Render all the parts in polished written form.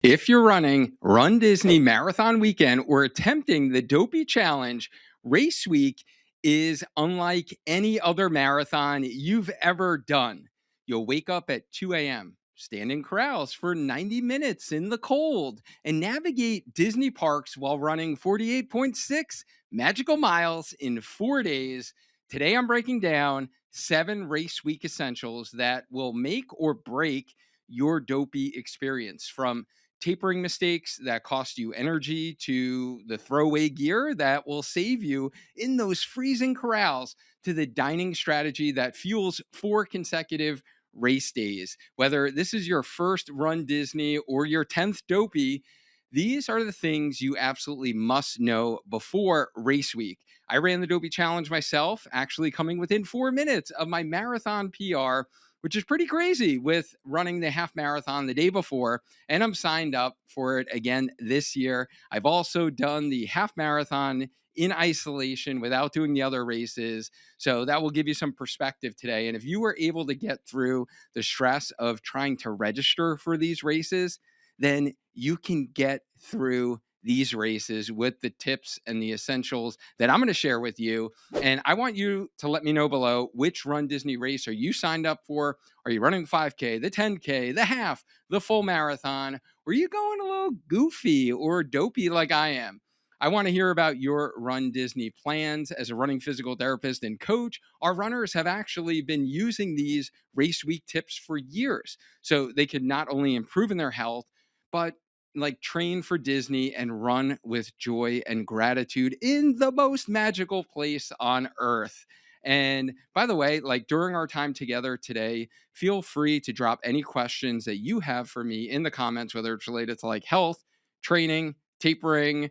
If you're running Run Disney Marathon Weekend or attempting the Dopey Challenge, race week is unlike any other marathon you've ever done. You'll wake up at 2 a.m., stand in corrals for 90 minutes in the cold, and navigate Disney parks while running 48.6 magical miles in 4 days. Today, I'm breaking down 7 race week essentials that will make or break your Dopey experience, from tapering mistakes that cost you energy to the throwaway gear that will save you in those freezing corrals to the dining strategy that fuels 4 consecutive race days. Whether this is your first Run Disney or your 10th Dopey, these are the things you absolutely must know before race week. I ran the Dopey Challenge myself, actually coming within 4 minutes of my marathon PR, which is pretty crazy with running the half marathon the day before. And I'm signed up for it again this year. I've also done the half marathon in isolation without doing the other races. So that will give you some perspective today. And if you were able to get through the stress of trying to register for these races, then you can get through these races with the tips and the essentials that I'm going to share with you. And I want you to let me know below, which Run Disney race are you signed up for? Are you running the 5K, the 10K, the half, the full marathon? Or are you going a little goofy or dopey like I am? I want to hear about your Run Disney plans. As a running physical therapist and coach, our runners have actually been using these race week tips for years. So they could not only improve in their health, but like train for Disney and run with joy and gratitude in the most magical place on earth. And by the way, like during our time together today, feel free to drop any questions that you have for me in the comments, whether it's related to like health, training, tapering,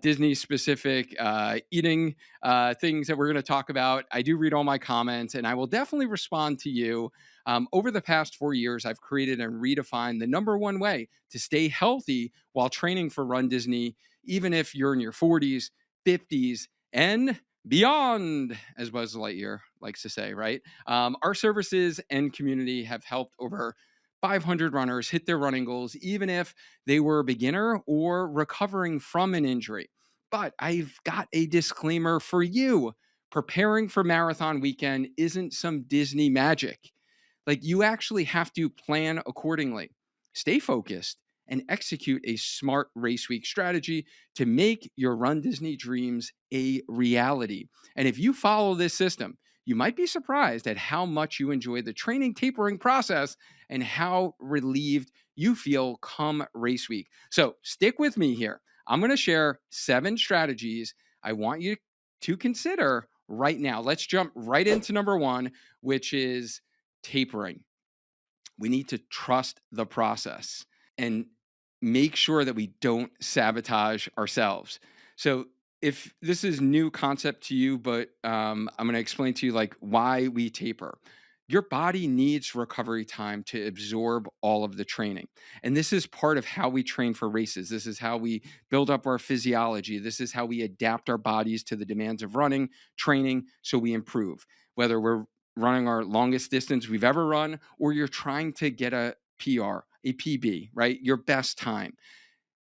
Disney specific eating things that we're going to talk about. I do read all my comments and I will definitely respond to you. Over the past 4 years, I've created and redefined the number one way to stay healthy while training for Run Disney, even if you're in your 40s, 50s, and beyond, as Buzz Lightyear likes to say, right? Our services and community have helped over 500 runners hit their running goals, even if they were a beginner or recovering from an injury. But I've got a disclaimer for you. Preparing for marathon weekend isn't some Disney magic. Like, you actually have to plan accordingly, stay focused, and execute a smart race week strategy to make your Run Disney dreams a reality. And if you follow this system, you might be surprised at how much you enjoy the training tapering process and how relieved you feel come race week. So stick with me here. I'm going to share 7 strategies I want you to consider right now. Let's jump right into number 1, which is tapering. We need to trust the process and make sure that we don't sabotage ourselves. So if this is new concept to you, but I'm going to explain to you like why we taper. Your body needs recovery time to absorb all of the training. And this is part of how we train for races. This is how we build up our physiology. This is how we adapt our bodies to the demands of running, training, so we improve. Whether we're running our longest distance we've ever run, or you're trying to get a PR, a PB, right? Your best time.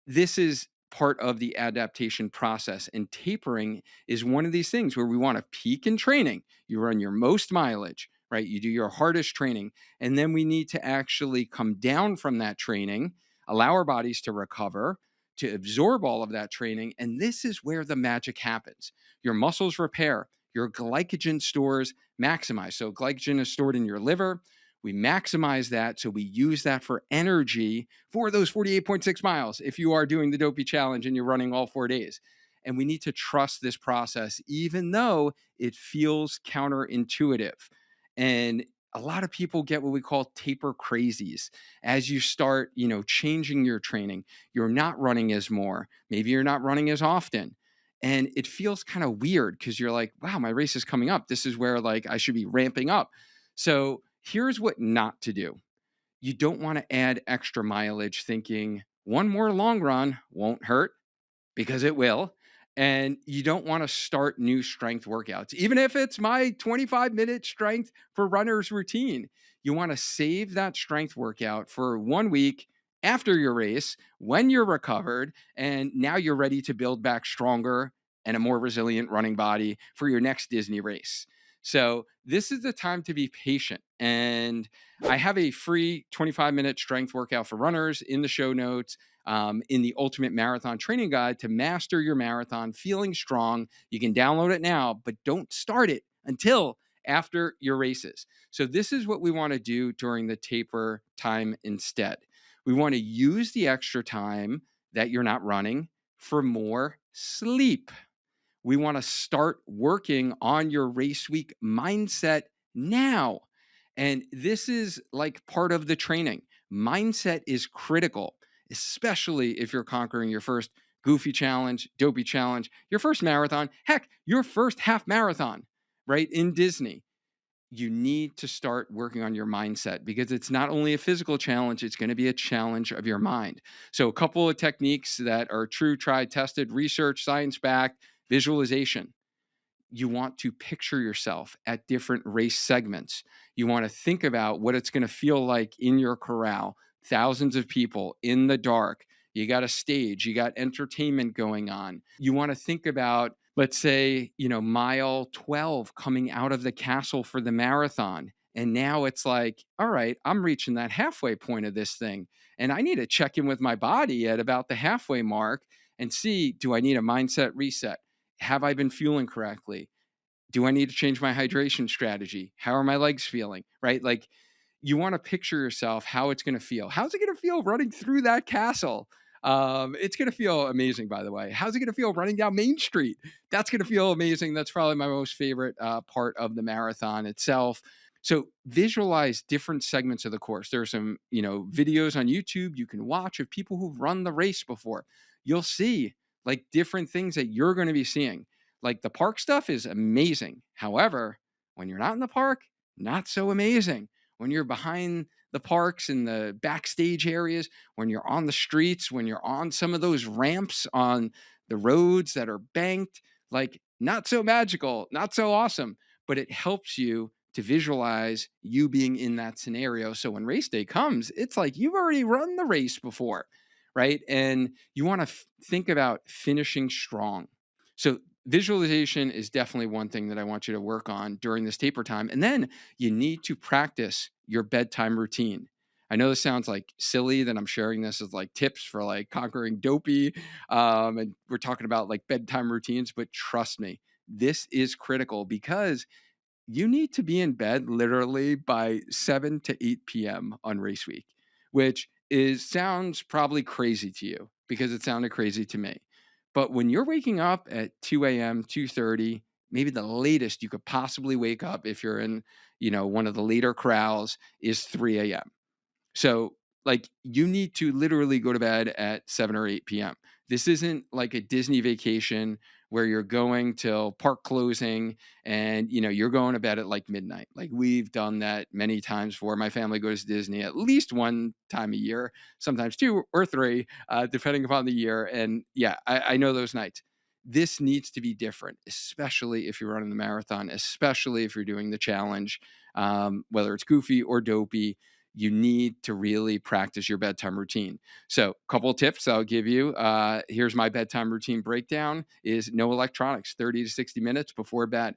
This is part of the adaptation process. And tapering is one of these things where we want to peak in training. You run your most mileage, right? You do your hardest training. And then we need to actually come down from that training, allow our bodies to recover, to absorb all of that training. And this is where the magic happens. Your muscles repair, your glycogen stores maximize. So glycogen is stored in your liver. We maximize that. So we use that for energy for those 48.6 miles if you are doing the Dopey Challenge and you're running all 4 days. And we need to trust this process, even though it feels counterintuitive. And a lot of people get what we call taper crazies. As you start, changing your training, you're not running as more. Maybe you're not running as often. And it feels kind of weird because you're like, wow, my race is coming up. This is where like I should be ramping up. So here's what not to do. You don't want to add extra mileage thinking one more long run won't hurt, because it will. And you don't want to start new strength workouts, even if it's my 25-minute strength for runners routine. You want to save that strength workout for 1 week after your race, when you're recovered, and now you're ready to build back stronger and a more resilient running body for your next Disney race. So, this is the time to be patient. And I have a free 25-minute strength workout for runners in the show notes, in the Ultimate Marathon Training Guide to master your marathon feeling strong. You can download it now, but don't start it until after your races. So, this is what we want to do during the taper time instead. We want to use the extra time that you're not running for more sleep. We want to start working on your race week mindset now. And this is like part of the training. Mindset is critical, especially if you're conquering your first goofy challenge, dopey challenge, your first marathon, heck, your first half marathon, right? In Disney. You need to start working on your mindset because it's not only a physical challenge, it's going to be a challenge of your mind. So, a couple of techniques that are true, tried, tested, research, science backed, visualization. You want to picture yourself at different race segments. You want to think about what it's going to feel like in your corral, thousands of people in the dark. You got a stage, you got entertainment going on. You want to think about, let's say, mile 12 coming out of the castle for the marathon. And now it's like, all right, I'm reaching that halfway point of this thing. And I need to check in with my body at about the halfway mark and see, do I need a mindset reset? Have I been fueling correctly? Do I need to change my hydration strategy? How are my legs feeling? Right? Like, you want to picture yourself how it's going to feel. How's it going to feel running through that castle? It's going to feel amazing, by the way. How's it going to feel running down Main Street? That's going to feel amazing. That's probably my most favorite part of the marathon itself. So visualize different segments of the course. There are some, videos on YouTube you can watch of people who've run the race before. You'll see like different things that you're going to be seeing. Like the park stuff is amazing. However, when you're not in the park, not so amazing. When you're behind the parks and the backstage areas, when you're on the streets, when you're on some of those ramps on the roads that are banked, like not so magical, not so awesome, but it helps you to visualize you being in that scenario. So when race day comes, it's like you've already run the race before, right? And you want to think about finishing strong. So visualization is definitely one thing that I want you to work on during this taper time. And then you need to practice your bedtime routine. I know this sounds like silly that I'm sharing this as like tips for like conquering dopey. And we're talking about like bedtime routines, but trust me, this is critical because you need to be in bed literally by 7 to 8 p.m. on race week, which sounds probably crazy to you because it sounded crazy to me. But when you're waking up at 2 a.m., 2:30, maybe the latest you could possibly wake up if you're in, one of the later corrals is 3 a.m. So, like, you need to literally go to bed at 7 or 8 p.m. This isn't like a Disney vacation where you're going till park closing and, you're going to bed at like midnight. Like, we've done that many times before. My family goes to Disney at least one time a year, sometimes two or three, depending upon the year. And yeah, I know those nights. This needs to be different, especially if you're running the marathon, especially if you're doing the challenge, whether it's goofy or dopey. You need to really practice your bedtime routine. So, a couple of tips I'll give you. Here's my bedtime routine breakdown: is no electronics, 30 to 60 minutes before bed.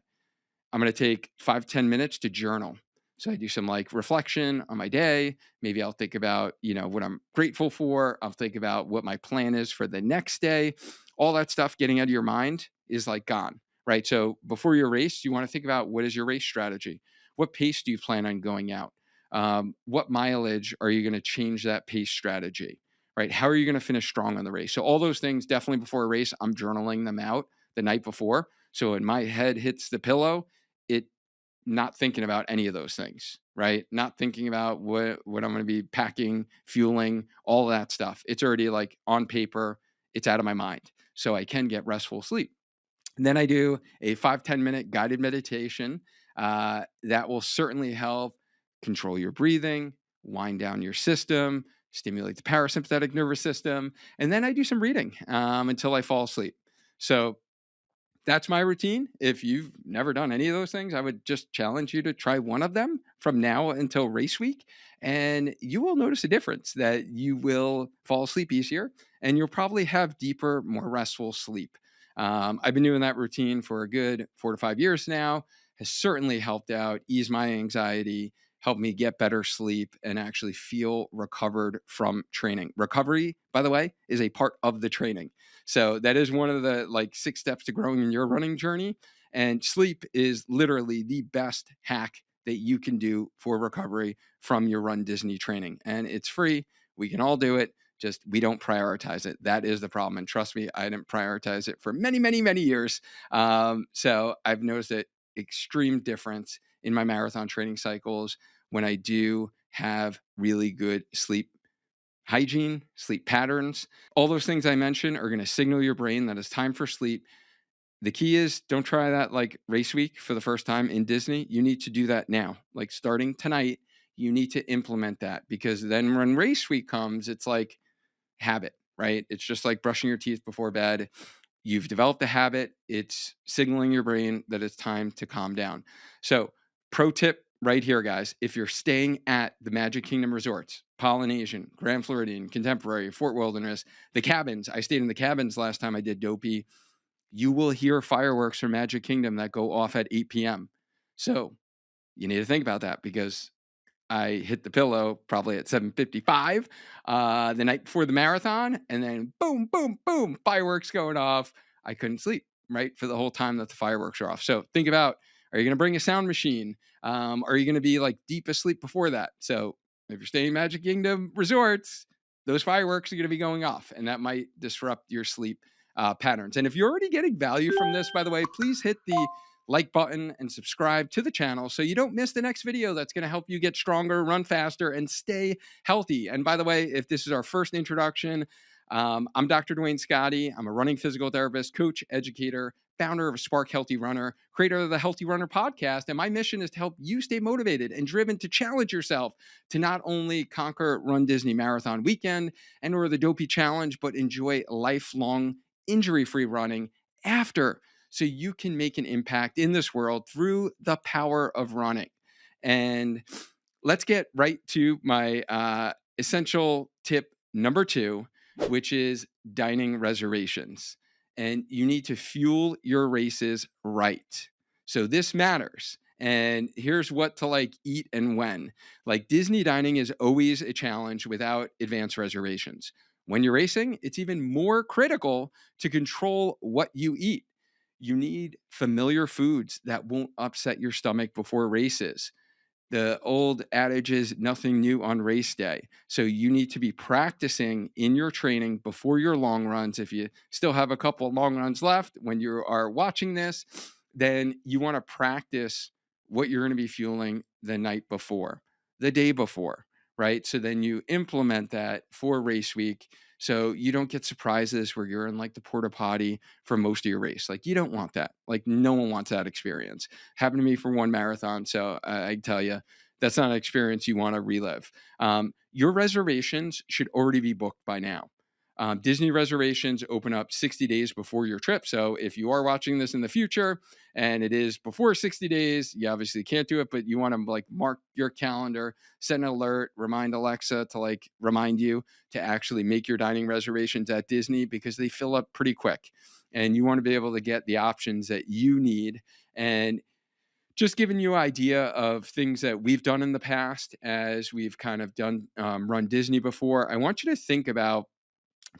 I'm going to take 5-10 minutes to journal. So I do some like reflection on my day. Maybe I'll think about, what I'm grateful for. I'll think about what my plan is for the next day. All that stuff getting out of your mind is like gone, right? So before your race, you want to think about, what is your race strategy? What pace do you plan on going out? What mileage are you going to change that pace strategy, right? How are you going to finish strong on the race? So all those things, definitely before a race, I'm journaling them out the night before. So when my head hits the pillow, it not thinking about any of those things, right? Not thinking about what I'm going to be packing, fueling, all that stuff. It's already like on paper, it's out of my mind. So I can get restful sleep. And then I do a 5-10 minute guided meditation that will certainly help control your breathing, wind down your system, stimulate the parasympathetic nervous system. And then I do some reading until I fall asleep. So that's my routine. If you've never done any of those things, I would just challenge you to try one of them from now until race week. And you will notice a difference that you will fall asleep easier and you'll probably have deeper, more restful sleep. I've been doing that routine for a good 4 to 5 years now, has certainly helped out, ease my anxiety, helped me get better sleep and actually feel recovered from training. Recovery, by the way, is a part of the training. So that is one of the like 6 steps to growing in your running journey. And sleep is literally the best hack that you can do for recovery from your RunDisney training. And it's free. We can all do it. Just we don't prioritize it. That is the problem. And trust me, I didn't prioritize it for many, many, many years. So I've noticed an extreme difference in my marathon training cycles when I do have really good sleep hygiene, sleep patterns. All those things I mentioned are going to signal your brain that it's time for sleep. The key is don't try that like race week for the first time in Disney. You need to do that now. Like starting tonight, you need to implement that because then when race week comes, it's like habit, right? It's just like brushing your teeth before bed. You've developed a habit. It's signaling your brain that it's time to calm down. So, pro tip right here, guys, if you're staying at the Magic Kingdom resorts, Polynesian, Grand Floridian, Contemporary, Fort Wilderness, the cabins, I stayed in the cabins last time I did Dopey. You will hear fireworks from Magic Kingdom that go off at 8 p.m. So, you need to think about that because I hit the pillow probably at 7:55 the night before the marathon, and then boom, boom, boom, fireworks going off. I couldn't sleep, right, for the whole time that the fireworks are off. So think about, are you going to bring a sound machine? Are you going to be like deep asleep before that? So if you're staying in Magic Kingdom resorts, those fireworks are going to be going off, and that might disrupt your sleep patterns. And if you're already getting value from this, by the way, please hit the like button and subscribe to the channel so you don't miss the next video that's going to help you get stronger, run faster, and stay healthy. And by the way, if this is our first introduction, I'm Dr. Dwayne Scotty. I'm a running physical therapist, coach, educator, founder of Spark Healthy Runner, creator of the Healthy Runner podcast. And my mission is to help you stay motivated and driven to challenge yourself to not only conquer RunDisney Marathon Weekend and or the Dopey Challenge, but enjoy lifelong injury-free running after, so you can make an impact in this world through the power of running. And let's get right to my essential tip number 2, which is dining reservations. And you need to fuel your races right. So this matters. And here's what to like eat and when. Like Disney dining is always a challenge without advanced reservations. When you're racing, it's even more critical to control what you eat. You need familiar foods that won't upset your stomach before races. The old adage is nothing new on race day. So you need to be practicing in your training before your long runs. If you still have a couple of long runs left when you are watching this, then you want to practice what you're going to be fueling the night before, the day before, right? So then you implement that for race week. So you don't get surprises where you're in like the porta potty for most of your race. Like you don't want that. Like no one wants that experience. Happened to me for one marathon. So I tell you, that's not an experience you want to relive. Your reservations should already be booked by now. Disney reservations open up 60 days before your trip. So if you are watching this in the future and it is before 60 days, you obviously can't do it, but you want to like mark your calendar, set an alert, remind Alexa to like remind you to actually make your dining reservations at Disney because they fill up pretty quick. And you want to be able to get the options that you need. And just giving you an idea of things that we've done in the past as we've kind of done RunDisney before, I want you to think about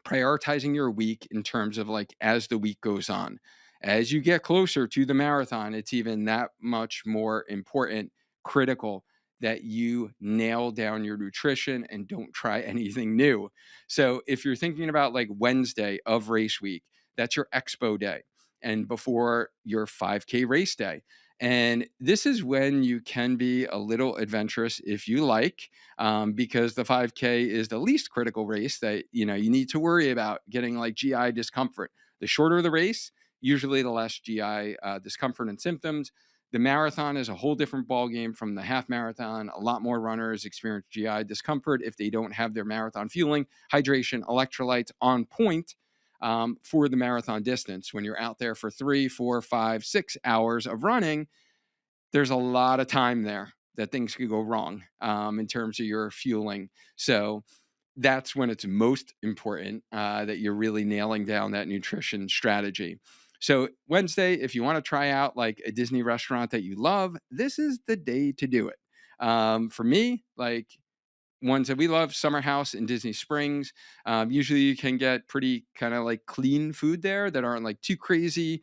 prioritizing your week in terms of like as the week goes on. As you get closer to the marathon, it's even that much more important, critical that you nail down your nutrition and don't try anything new. So if you're thinking about like Wednesday of race week, that's your Expo day and before your 5K race day. And this is when you can be a little adventurous if you like, because the 5K is the least critical race that you need to worry about getting like GI discomfort. The shorter the race, usually the less GI discomfort and symptoms. The marathon is a whole different ballgame from the half marathon. A lot more runners experience GI discomfort if they don't have their marathon fueling, hydration, electrolytes on point. for the marathon distance. When you're out there for 3, 4, 5, 6 hours of running, there's a lot of time there that things could go wrong in terms of your fueling. So that's when it's most important that you're really nailing down that nutrition strategy. So Wednesday, if you want to try out like a Disney restaurant that you love, this is the day to do it. For me, like ones that we love, Summer House in Disney Springs. Usually you can get pretty kind of like clean food there that aren't like too crazy,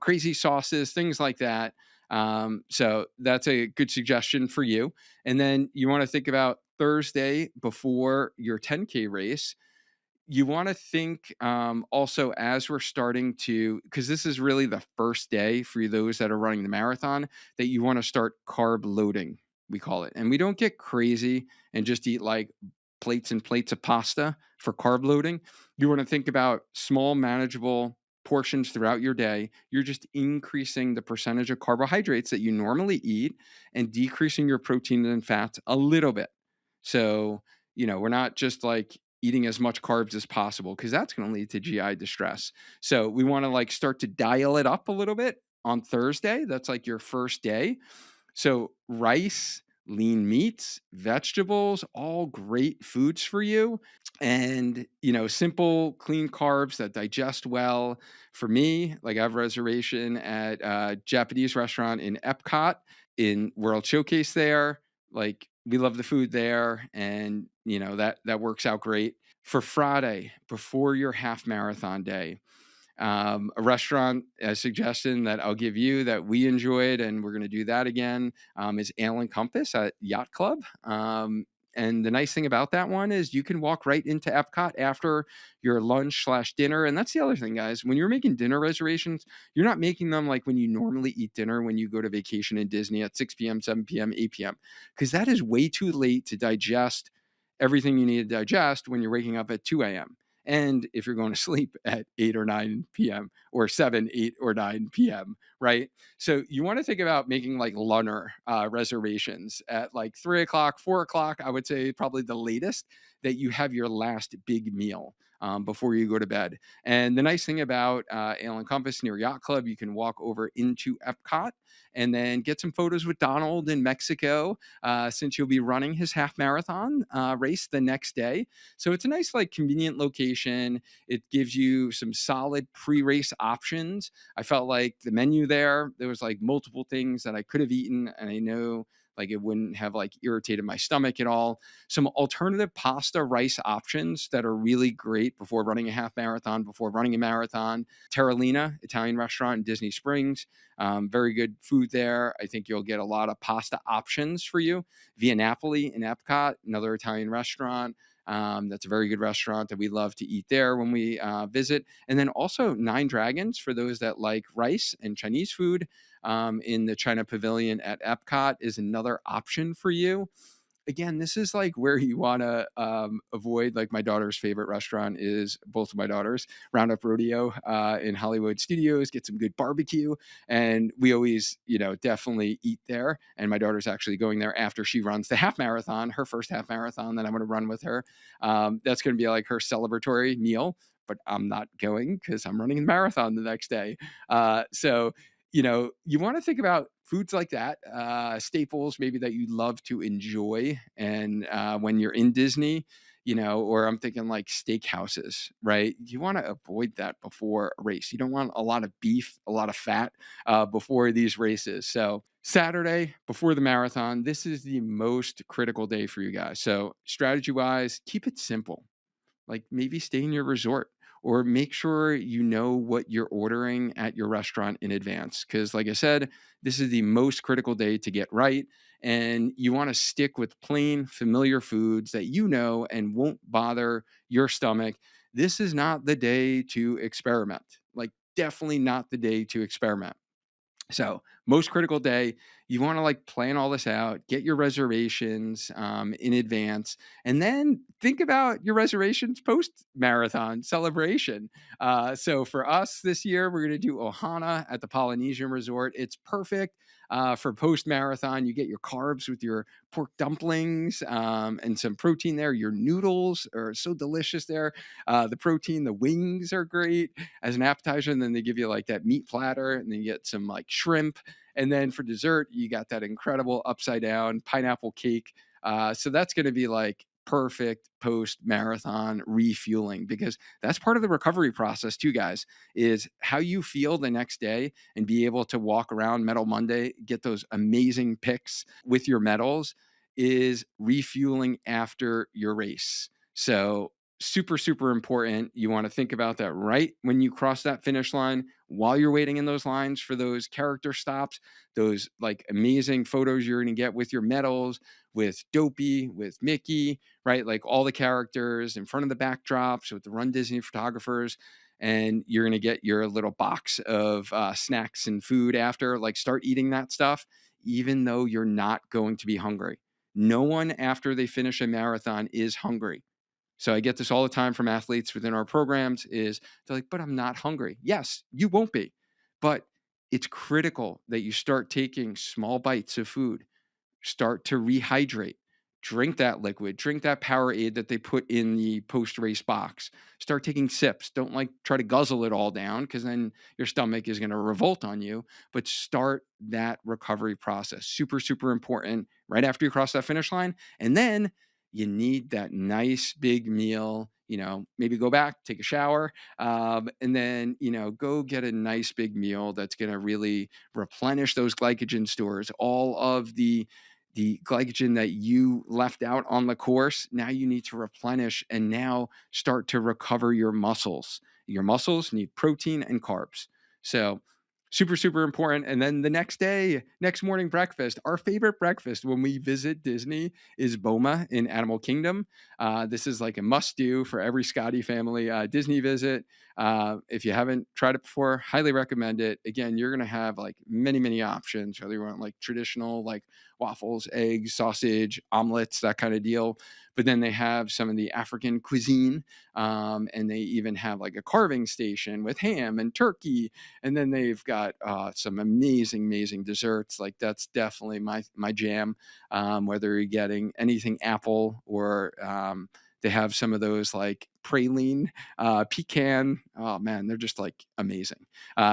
crazy sauces, things like that. So that's a good suggestion for you. And then you want to think about Thursday before your 10K race. You want to think also as we're starting to, because this is really the first day for those that are running the marathon, that you want to start carb loading, we call it. And we don't get crazy and just eat like plates and plates of pasta for carb loading. You want to think about small, manageable portions throughout your day. You're just increasing the percentage of carbohydrates that you normally eat and decreasing your protein and fats a little bit. So, we're not just like eating as much carbs as possible because that's going to lead to GI distress. So we want to like start to dial it up a little bit on Thursday. That's like your first day. So rice, lean meats, vegetables, all great foods for you. And, simple, clean carbs that digest well. For me, like I have a reservation at a Japanese restaurant in Epcot in World Showcase there. Like we love the food there. And, that works out great. For Friday, before your half marathon day, a restaurant a suggestion that I'll give you that we enjoyed, and we're going to do that again, is Ale and Compass at Yacht Club. And the nice thing about that one is you can walk right into Epcot after your lunch/dinner. And that's the other thing, guys. When you're making dinner reservations, you're not making them like when you normally eat dinner when you go to vacation in Disney at 6 p.m., 7 p.m., 8 p.m., because that is way too late to digest everything you need to digest when you're waking up at 2 a.m. And if you're going to sleep at 8 or 9 p.m. or 7, 8 or 9 p.m., right? So you want to think about making like lunner reservations at like 3 o'clock, 4 o'clock, I would say probably the latest that you have your last big meal before you go to bed. And the nice thing about Ale and Compass near Yacht Club, you can walk over into Epcot and then get some photos with Donald in Mexico since you'll be running his half marathon race the next day. So it's a nice, like, convenient location. It gives you some solid pre-race options. I felt like the menu there was like multiple things that I could have eaten, and I know like it wouldn't have like irritated my stomach at all. Some alternative pasta rice options that are really great before running a half marathon, before running a marathon. Terralina Italian restaurant in Disney Springs, very good food there. I think you'll get a lot of pasta options for you. Via Napoli in Epcot, another Italian restaurant. That's a very good restaurant that we love to eat there when we visit. And then also Nine Dragons for those that like rice and Chinese food in the China Pavilion at Epcot is another option for you. Again, this is like where you want to avoid. Like my daughter's favorite restaurant is, both of my daughters, Roundup Rodeo in Hollywood Studios. Get some good barbecue, and we always, definitely eat there. And my daughter's actually going there after she runs the half marathon, her first half marathon that I'm going to run with her. That's going to be like her celebratory meal. But I'm not going because I'm running a marathon the next day. So you want to think about foods like that, staples maybe that you love to enjoy. And when you're in Disney, or I'm thinking like steakhouses, right? You want to avoid that before a race. You don't want a lot of beef, a lot of fat before these races. So Saturday before the marathon, this is the most critical day for you guys. So strategy wise, keep it simple. Like maybe stay in your resort, or make sure you know what you're ordering at your restaurant in advance. Because like I said, this is the most critical day to get right. And you want to stick with plain, familiar foods that you know and won't bother your stomach. This is not the day to experiment. Like, definitely not the day to experiment. So most critical day, you want to like plan all this out, get your reservations in advance, and then think about your reservations post marathon celebration. So for us this year, we're going to do Ohana at the Polynesian Resort. It's perfect. For post marathon, you get your carbs with your pork dumplings and some protein there. Your noodles are so delicious there. The protein, the wings are great as an appetizer. And then they give you like that meat platter, and then you get some like shrimp. And then for dessert, you got that incredible upside down pineapple cake. So that's going to be like perfect post marathon refueling, because that's part of the recovery process too, guys, is how you feel the next day and be able to walk around Medal Monday, get those amazing pics with your medals, is refueling after your race. So super, super important. You want to think about that right when you cross that finish line, while you're waiting in those lines for those character stops, those like amazing photos you're going to get with your medals, with Dopey, with Mickey, right? Like all the characters in front of the backdrops with the RunDisney photographers. And you're going to get your little box of snacks and food after. Like, start eating that stuff, even though you're not going to be hungry. No one after they finish a marathon is hungry. So I get this all the time from athletes within our programs, is they're like, but I'm not hungry. Yes, you won't be. But it's critical that you start taking small bites of food, start to rehydrate, drink that liquid, drink that Powerade that they put in the post-race box, start taking sips. Don't like try to guzzle it all down, because then your stomach is going to revolt on you, but start that recovery process. Super, super important right after you cross that finish line. And then you need that nice big meal, maybe go back, take a shower, and then, go get a nice big meal that's going to really replenish those glycogen stores. All of the glycogen that you left out on the course, now you need to replenish and now start to recover your muscles. Your muscles need protein and carbs. So super, super important. And then the next day, next morning breakfast, our favorite breakfast when we visit Disney is Boma in Animal Kingdom. This is like a must do for every Scotty family Disney visit. If you haven't tried it before, highly recommend it. Again, you're going to have like many, many options, whether you want like traditional, like waffles, eggs, sausage, omelets, that kind of deal. But then they have some of the African cuisine, and they even have like a carving station with ham and turkey. And then they've got some amazing, amazing desserts. Like, that's definitely my jam. Whether you're getting anything apple, or they have some of those like praline, pecan. Oh man, they're just like amazing.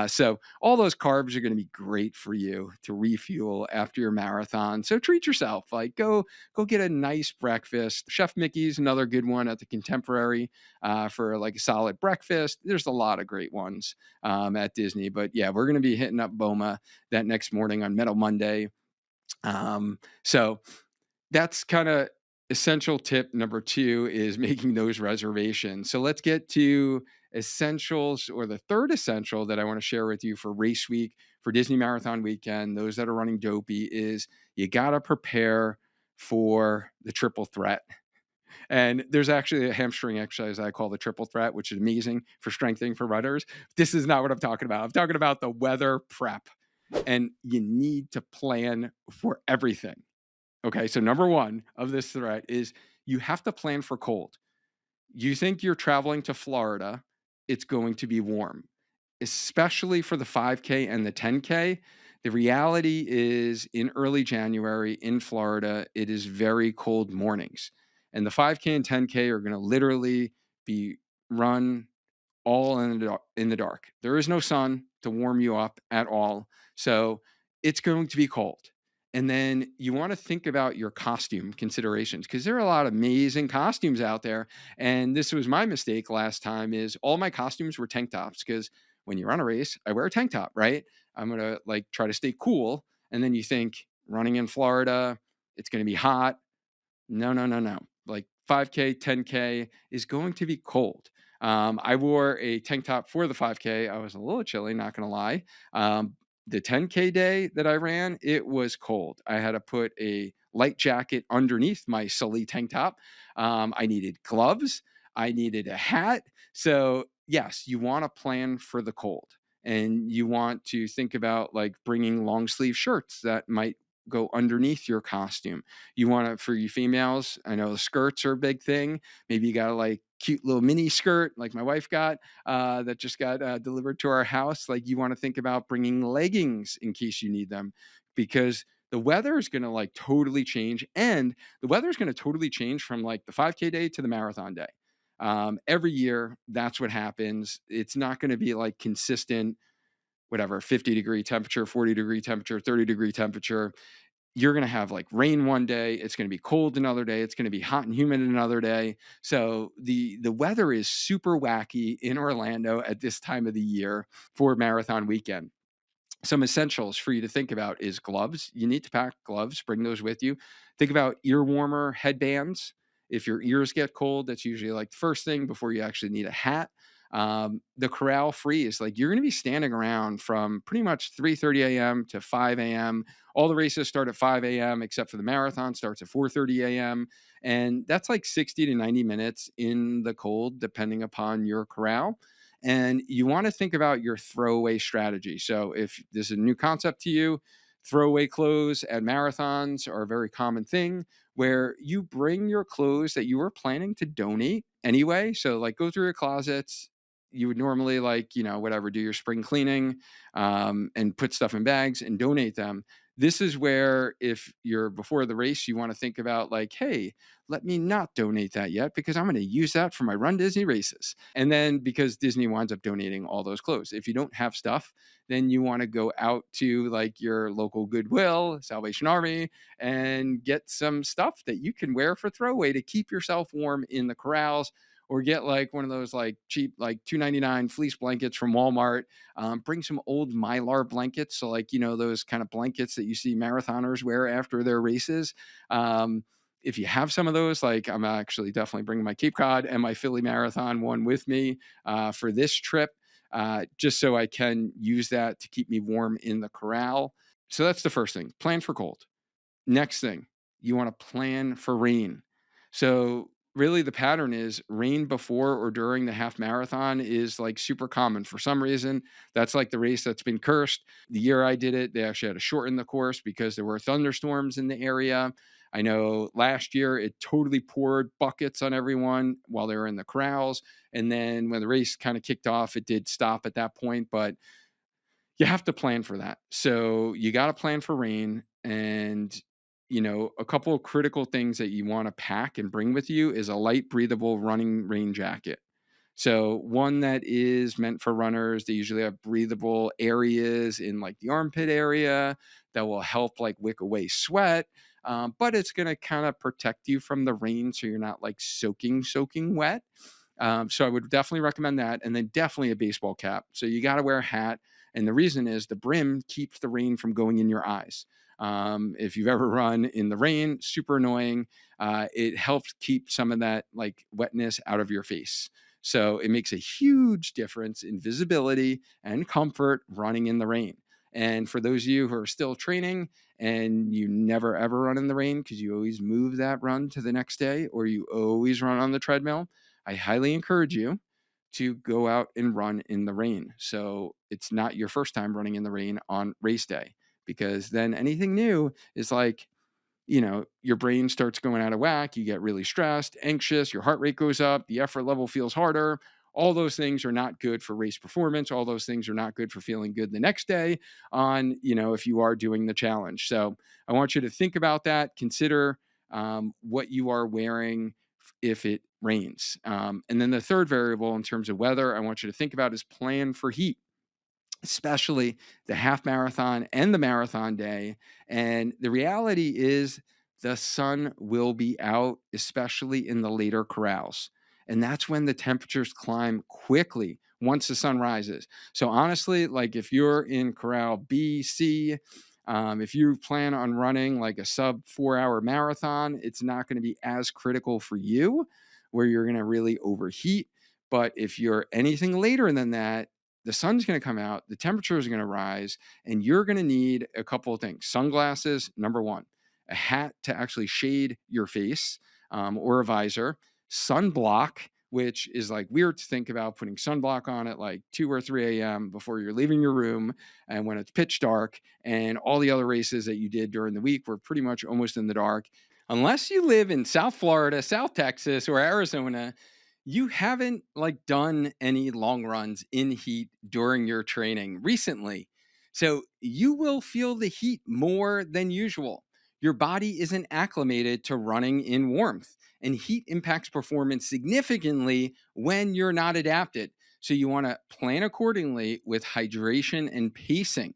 So all those carbs are going to be great for you to refuel after your marathon. So treat yourself. Like, go get a nice breakfast. Chef Mickey's another good one at the Contemporary for like a solid breakfast. There's a lot of great ones at Disney. But yeah, we're going to be hitting up Boma that next morning on Medal Monday. So that's kind of essential tip number 2, is making those reservations. So let's get to essentials, or the third essential that I want to share with you for race week, for Disney Marathon weekend, those that are running Dopey, is you got to prepare for the triple threat. And there's actually a hamstring exercise I call the triple threat, which is amazing for strengthening for runners. This is not what I'm talking about. I'm talking about the weather prep. And you need to plan for everything. Okay, so number 1 of this threat is you have to plan for cold. You think you're traveling to Florida, it's going to be warm, especially for the 5K and the 10K. The reality is, in early January in Florida, it is very cold mornings. And the 5K and 10K are going to literally be run all in the dark. There is no sun to warm you up at all. So it's going to be cold. And then you want to think about your costume considerations, because there are a lot of amazing costumes out there. And this was my mistake last time, is all my costumes were tank tops, because when you run a race, I wear a tank top, right? I'm going to like try to stay cool. And then you think, running in Florida, it's going to be hot. No, no, no, no. Like 5K, 10K is going to be cold. I wore a tank top for the 5K. I was a little chilly, not going to lie. The 10K day that I ran, it was cold. I had to put a light jacket underneath my Sully tank top. I needed gloves. I needed a hat. So yes, you want to plan for the cold, and you want to think about like bringing long sleeve shirts that might go underneath your costume. You want to, for you females, I know the skirts are a big thing. Maybe you got a like cute little mini skirt like my wife got that just got delivered to our house. Like, you want to think about bringing leggings in case you need them. because the weather is going to like totally change, and the weather is going to totally change from like the 5K day to the marathon day. Every year, that's what happens. It's not going to be like consistent, whatever, 50-degree temperature, 40-degree temperature, 30-degree temperature. You're going to have like rain one day, it's going to be cold another day, it's going to be hot and humid another day. So the weather is super wacky in Orlando at this time of the year for marathon weekend. Some essentials for you to think about is gloves. You need to pack gloves, bring those with you. Think about ear warmer headbands. If your ears get cold, that's usually like the first thing before you actually need a hat. The corral freeze, like you're going to be standing around from pretty much 3:30 a.m. to 5 a.m. All the races start at 5 a.m. except for the marathon starts at 4:30 a.m. And that's like 60 to 90 minutes in the cold, depending upon your corral. And you want to think about your throwaway strategy. So if this is a new concept to you, throwaway clothes at marathons are a very common thing where you bring your clothes that you were planning to donate anyway. So like go through your closets. You would normally like, whatever, do your spring cleaning, and put stuff in bags and donate them. This is where if you're before the race, you want to think about like, hey, let me not donate that yet because I'm going to use that for my Run Disney races. And then because Disney winds up donating all those clothes. If you don't have stuff, then you want to go out to like your local Goodwill, Salvation Army, and get some stuff that you can wear for throwaway to keep yourself warm in the corrals, or get like one of those like cheap, like $2.99 fleece blankets from Walmart. Bring some old Mylar blankets. So like, those kind of blankets that you see marathoners wear after their races. If you have some of those, like I'm actually definitely bringing my Cape Cod and my Philly Marathon one with me for this trip, just so I can use that to keep me warm in the corral. So that's the first thing, plan for cold. Next thing, you want to plan for rain. So really the pattern is rain before or during the half marathon is like super common for some reason. That's like the race that's been cursed. The year I did it, they actually had to shorten the course because there were thunderstorms in the area. I know last year it totally poured buckets on everyone while they were in the corrals. And then when the race kind of kicked off, it did stop at that point, but you have to plan for that. So you got to plan for rain. And, a couple of critical things that you want to pack and bring with you is a light, breathable running rain jacket. So one that is meant for runners. They usually have breathable areas in like the armpit area that will help like wick away sweat. But it's going to kind of protect you from the rain so you're not like soaking wet. So I would definitely recommend that. And then definitely a baseball cap. So you got to wear a hat. And the reason is the brim keeps the rain from going in your eyes. If you've ever run in the rain, super annoying. It helps keep some of that like wetness out of your face. So it makes a huge difference in visibility and comfort running in the rain. And for those of you who are still training and you never ever run in the rain because you always move that run to the next day or you always run on the treadmill, I highly encourage you to go out and run in the rain. So it's not your first time running in the rain on race day, because then anything new is like, your brain starts going out of whack. You get really stressed, anxious, your heart rate goes up, the effort level feels harder. All those things are not good for race performance. All those things are not good for feeling good the next day on, if you are doing the challenge. So I want you to think about that. Consider what you are wearing if it rains. And then the third variable in terms of weather I want you to think about is plan for heat, especially the half marathon and the marathon day. And the reality is the sun will be out, especially in the later corrals. And that's when the temperatures climb quickly once the sun rises. So honestly, like if you're in corral B, C, if you plan on running like a sub 4 hour marathon, it's not going to be as critical for you where you're going to really overheat. But if you're anything later than that, the sun's going to come out, the temperature is going to rise, and you're going to need a couple of things. Sunglasses, number one, a hat to actually shade your face, or a visor, sunblock, which is like weird to think about putting sunblock on at like 2 or 3 a.m. before you're leaving your room and when it's pitch dark, and all the other races that you did during the week were pretty much almost in the dark. Unless you live in South Florida, South Texas, or Arizona, you haven't like done any long runs in heat during your training recently. So you will feel the heat more than usual. Your body isn't acclimated to running in warmth, and heat impacts performance significantly when you're not adapted. So you want to plan accordingly with hydration and pacing.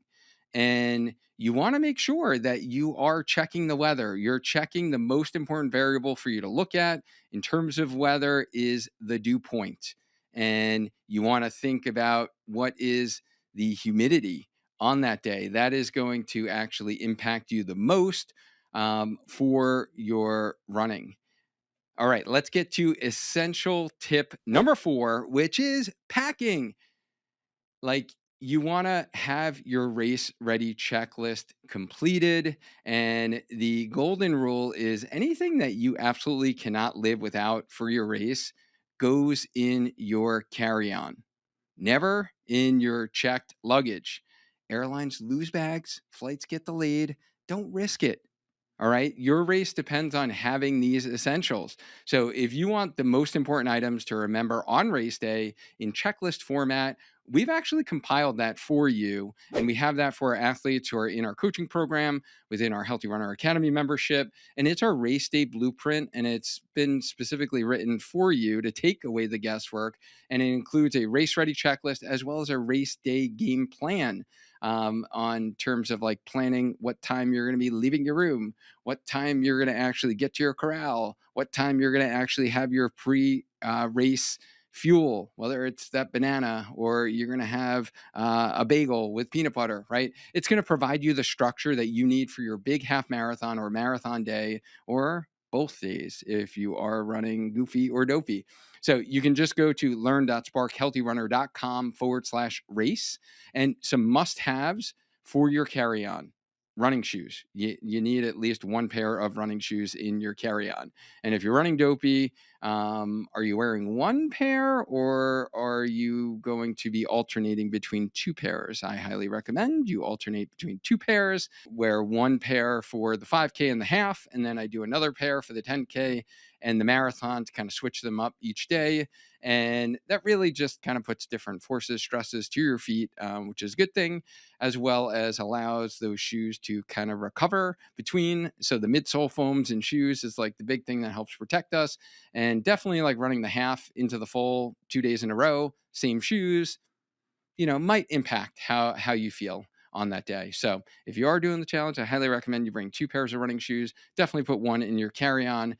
And you want to make sure that you are checking the weather. You're checking the most important variable for you to look at in terms of weather is the dew point. And you want to think about what is the humidity on that day. That is going to actually impact you the most for your running. All right, let's get to essential tip number 4, which is packing. Like, you want to have your race ready checklist completed. And the golden rule is anything that you absolutely cannot live without for your race goes in your carry on, never in your checked luggage. Airlines lose bags, flights get delayed. Don't risk it. All right. Your race depends on having these essentials. So if you want the most important items to remember on race day in checklist format, we've actually compiled that for you. And we have that for our athletes who are in our coaching program within our Healthy Runner Academy membership. And it's our race day blueprint. And it's been specifically written for you to take away the guesswork. And it includes a race ready checklist as well as a race day game plan on terms of like planning what time you're going to be leaving your room, what time you're going to actually get to your corral, what time you're going to actually have your pre-race fuel, whether it's that banana or you're going to have a bagel with peanut butter, right? It's going to provide you the structure that you need for your big half marathon or marathon day or both days if you are running goofy or dopey. So you can just go to learn.sparkhealthyrunner.com/race and some must-haves for your carry-on. Running shoes. You need at least one pair of running shoes in your carry-on. And if you're running dopey, are you wearing one pair or are you going to be alternating between two pairs? I highly recommend you alternate between two pairs. Wear one pair for the 5K and the half, and then I do another pair for the 10K and the marathon to kind of switch them up each day. And that really just kind of puts different forces, stresses to your feet, which is a good thing, as well as allows those shoes to kind of recover between. So the midsole foams in shoes is like the big thing that helps protect us. And definitely like running the half into the full 2 days in a row, same shoes, might impact how you feel on that day. So if you are doing the challenge, I highly recommend you bring two pairs of running shoes. Definitely put one in your carry-on.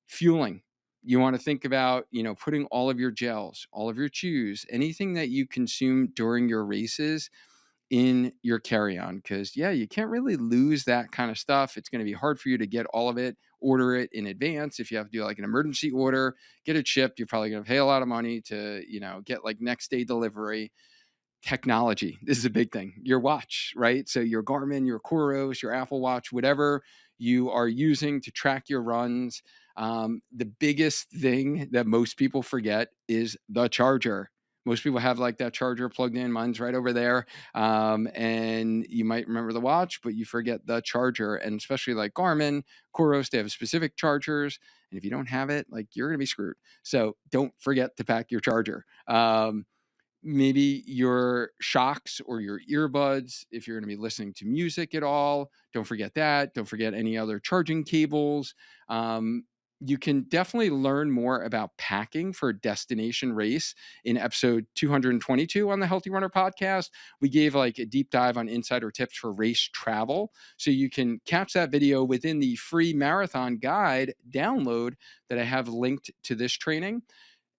Fueling. You want to think about, putting all of your gels, all of your chews, anything that you consume during your races in your carry-on. Because, yeah, you can't really lose that kind of stuff. It's going to be hard for you to get all of it, order it in advance. If you have to do like an emergency order, get it shipped, you're probably going to pay a lot of money to, get like next day delivery. Technology. This is a big thing. Your watch, right? So your Garmin, your Coros, your Apple Watch, whatever you are using to track your runs. The biggest thing that most people forget is the charger. Most people have like that charger plugged in. Mine's right over there. And you might remember the watch, but you forget the charger. And especially like Garmin, Coros, they have specific chargers. And if you don't have it, like you're going to be screwed. So don't forget to pack your charger. Maybe your shocks or your earbuds, if you're going to be listening to music at all, don't forget that. Don't forget any other charging cables. You can definitely learn more about packing for a destination race in episode 222 on the Healthy Runner podcast. We gave like a deep dive on insider tips for race travel. So you can catch that video within the free marathon guide download that I have linked to this training.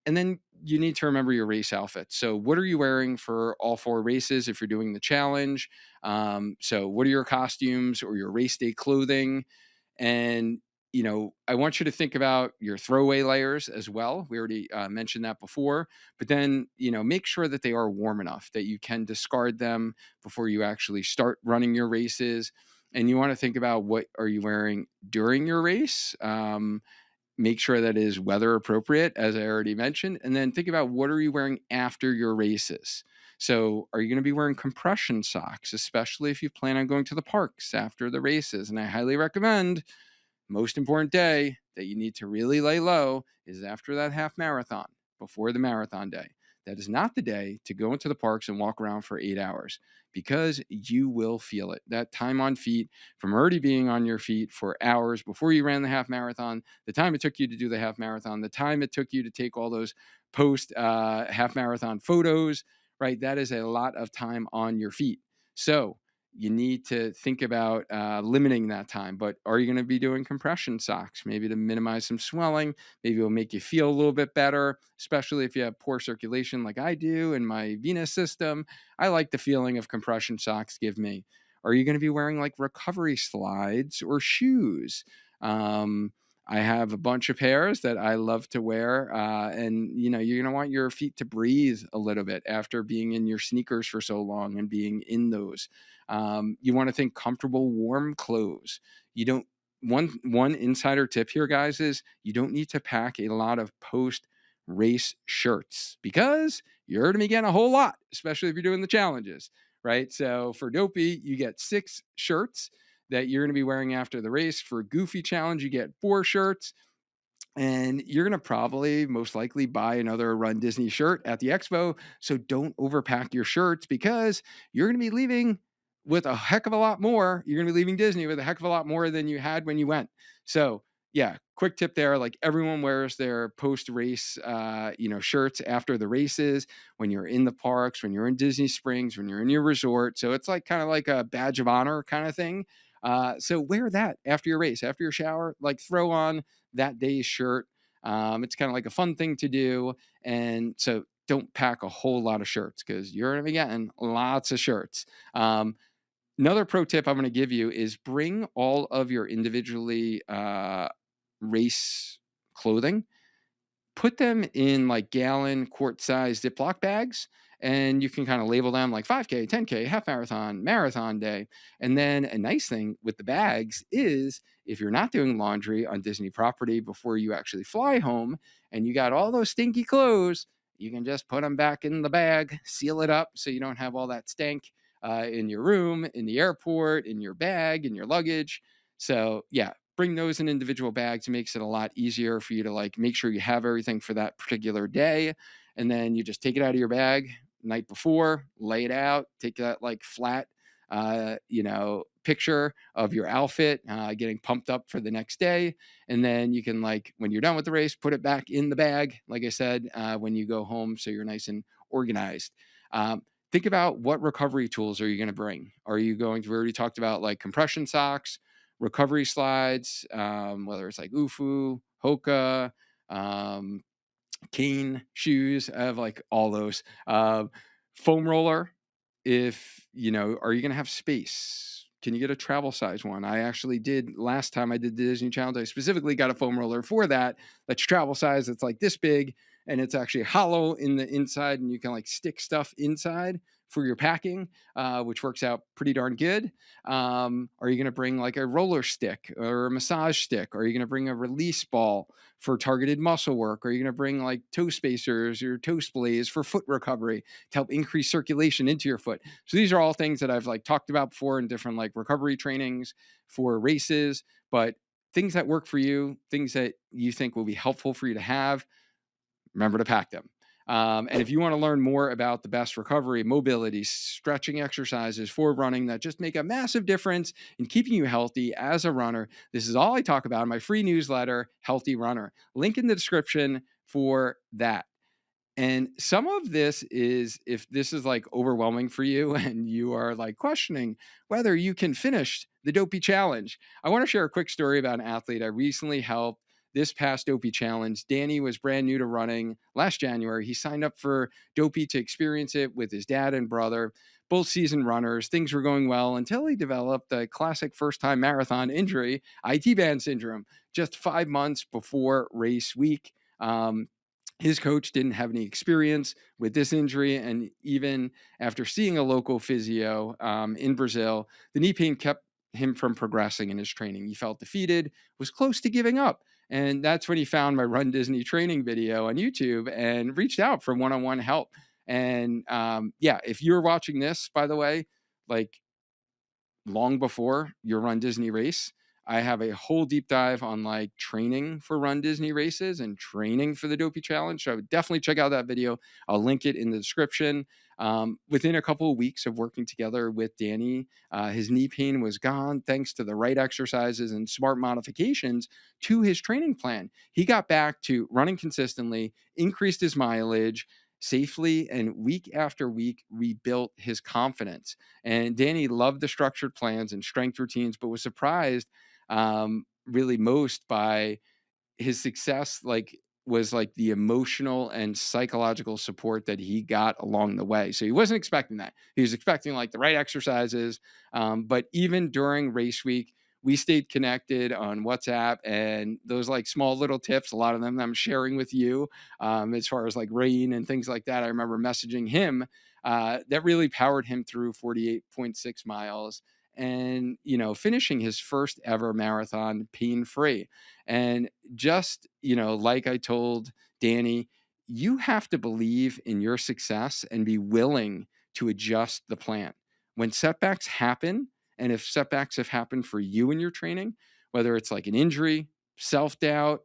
And then you need to remember your race outfit. So what are you wearing for all 4 races if you're doing the challenge? So what are your costumes or your race day clothing? And, I want you to think about your throwaway layers as well. We already mentioned that before. But then, make sure that they are warm enough that you can discard them before you actually start running your races. And you want to think about what are you wearing during your race? Make sure that is weather appropriate, as I already mentioned. And then think about what are you wearing after your races. So are you going to be wearing compression socks, especially if you plan on going to the parks after the races? And I highly recommend, most important day that you need to really lay low is after that half marathon, before the marathon day. that is not the day to go into the parks and walk around for 8 hours, because you will feel it. That time on feet, from already being on your feet for hours before you ran the half marathon, the time it took you to do the half marathon, the time it took you to take all those post half marathon photos, right? That is a lot of time on your feet. So you need to think about limiting that time. But are you going to be doing compression socks, maybe to minimize some swelling? Maybe it'll make you feel a little bit better, especially if you have poor circulation like I do in my venous system. I like the feeling of compression socks give me. Are you going to be wearing like recovery slides or shoes? Um, I have a bunch of pairs that I love to wear. And, you know, you're going to want your feet to breathe a little bit after being in your sneakers for so long and being in those. You want to think comfortable, warm clothes. You don't, one insider tip here, guys, is you don't need to pack a lot of post race shirts, because you're going to be getting a whole lot, especially if you're doing the challenges, right? So for Dopey, you get 6 shirts that you're going to be wearing after the race. For Goofy Challenge, you get 4 shirts. And you're going to probably most likely buy another Run Disney shirt at the Expo. So don't overpack your shirts, because you're going to be leaving with a heck of a lot more. You're going to be leaving Disney with a heck of a lot more than you had when you went. So yeah, quick tip there. Like, everyone wears their post race, shirts after the races, when you're in the parks, when you're in Disney Springs, when you're in your resort. So it's like kind of like a badge of honor kind of thing. So wear that after your race, after your shower, like throw on that day's shirt. It's kind of like a fun thing to do. And so don't pack a whole lot of shirts, because you're going to be getting lots of shirts. Another pro tip I'm going to give you is bring all of your individually race clothing, put them in like gallon, quart size Ziploc bags, and you can kind of label them like 5K, 10K, half marathon, marathon day. And then a nice thing with the bags is, if you're not doing laundry on Disney property before you actually fly home and you got all those stinky clothes, you can just put them back in the bag, seal it up so you don't have all that stank in your room, in the airport, in your bag, in your luggage. So yeah, bring those in individual bags. It makes it a lot easier for you to like make sure you have everything for that particular day. And then you just take it out of your bag night before, lay it out, take that like flat, picture of your outfit, getting pumped up for the next day. And then you can, like, when you're done with the race, put it back in the bag, like I said, when you go home. So you're nice and organized. Think about, what recovery tools are you going to bring? Are you going to, we already talked about like compression socks, recovery slides, whether it's like UFU, Hoka, Kane shoes. I have like all those. Foam roller. If are you going to have space? Can you get a travel size one? I actually did, last time I did the Disney Challenge, I specifically got a foam roller for that. That's travel size. It's like this big, and it's actually hollow in the inside, and you can like stick stuff inside for your packing, which works out pretty darn good. Are you going to bring like a roller stick or a massage stick? Are you going to bring a release ball for targeted muscle work? Are you going to bring like toe spacers or toe splays for foot recovery to help increase circulation into your foot? So these are all things that I've like talked about before in different like recovery trainings for races, but things that work for you, things that you think will be helpful for you to have, remember to pack them. And if you want to learn more about the best recovery, mobility, stretching exercises for running that just make a massive difference in keeping you healthy as a runner, this is all I talk about in my free newsletter, Healthy Runner. Link in the description for that. And some of this is, if this is like overwhelming for you and you are like questioning whether you can finish the Dopey Challenge, I want to share a quick story about an athlete I recently helped this past Dopey Challenge. Danny was brand new to running last January. He signed up for Dopey to experience it with his dad and brother, both seasoned runners. Things were going well until he developed a classic first-time marathon injury, IT band syndrome, just 5 months before race week. His coach didn't have any experience with this injury, and even after seeing a local physio in Brazil, the knee pain kept him from progressing in his training. He felt defeated, was close to giving up. And that's when he found my Run Disney training video on YouTube and reached out for one-on-one help. And if you're watching this, by the way, like long before your Run Disney race, I have a whole deep dive on like training for Run Disney races and training for the Dopey Challenge. So I would definitely check out that video. I'll link it in the description. Within a couple of weeks of working together with Danny, his knee pain was gone thanks to the right exercises and smart modifications to his training plan. He got back to running consistently, increased his mileage safely, and week after week rebuilt his confidence. And Danny loved the structured plans and strength routines, but was surprised really most by his success, like was like the emotional and psychological support that he got along the way. So he wasn't expecting that. He was expecting like the right exercises. But even during race week, we stayed connected on WhatsApp, and those like small little tips, a lot of them I'm sharing with you, as far as like rain and things like that. I remember messaging him that really powered him through 48.6 miles and, finishing his first ever marathon pain free. And just, like I told Danny, you have to believe in your success and be willing to adjust the plan. When setbacks happen, and if setbacks have happened for you in your training, whether it's like an injury, self doubt,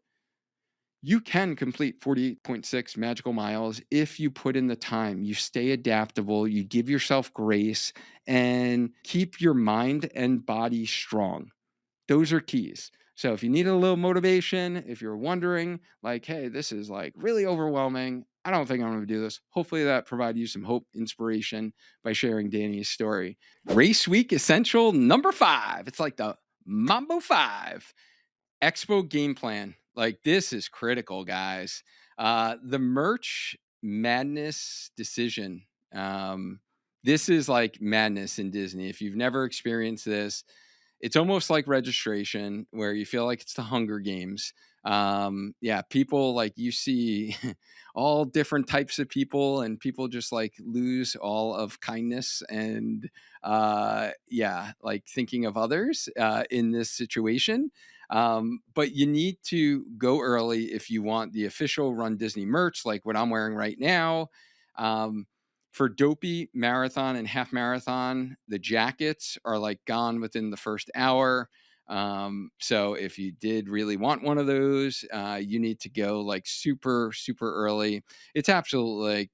you can complete 48.6 magical miles if you put in the time, you stay adaptable, you give yourself grace, and keep your mind and body strong. Those are keys. So if you need a little motivation, if you're wondering like, hey, this is like really overwhelming, I don't think I'm going to do this. Hopefully that provided you some hope, inspiration by sharing Danny's story. Race week essential number 5. It's like the Mambo 5. Expo game plan. Like this is critical, guys. The merch madness decision. This is like madness in Disney. If you've never experienced this, it's almost like registration where you feel like it's the Hunger Games. Yeah, people like you see all different types of people, and people just like lose all of kindness and yeah, like thinking of others in this situation. But you need to go early if you want the official Run Disney merch, like what I'm wearing right now. Um, for Dopey marathon and half marathon, the jackets are like gone within the first hour. So if you did really want one of those, you need to go like super, super early. It's absolutely like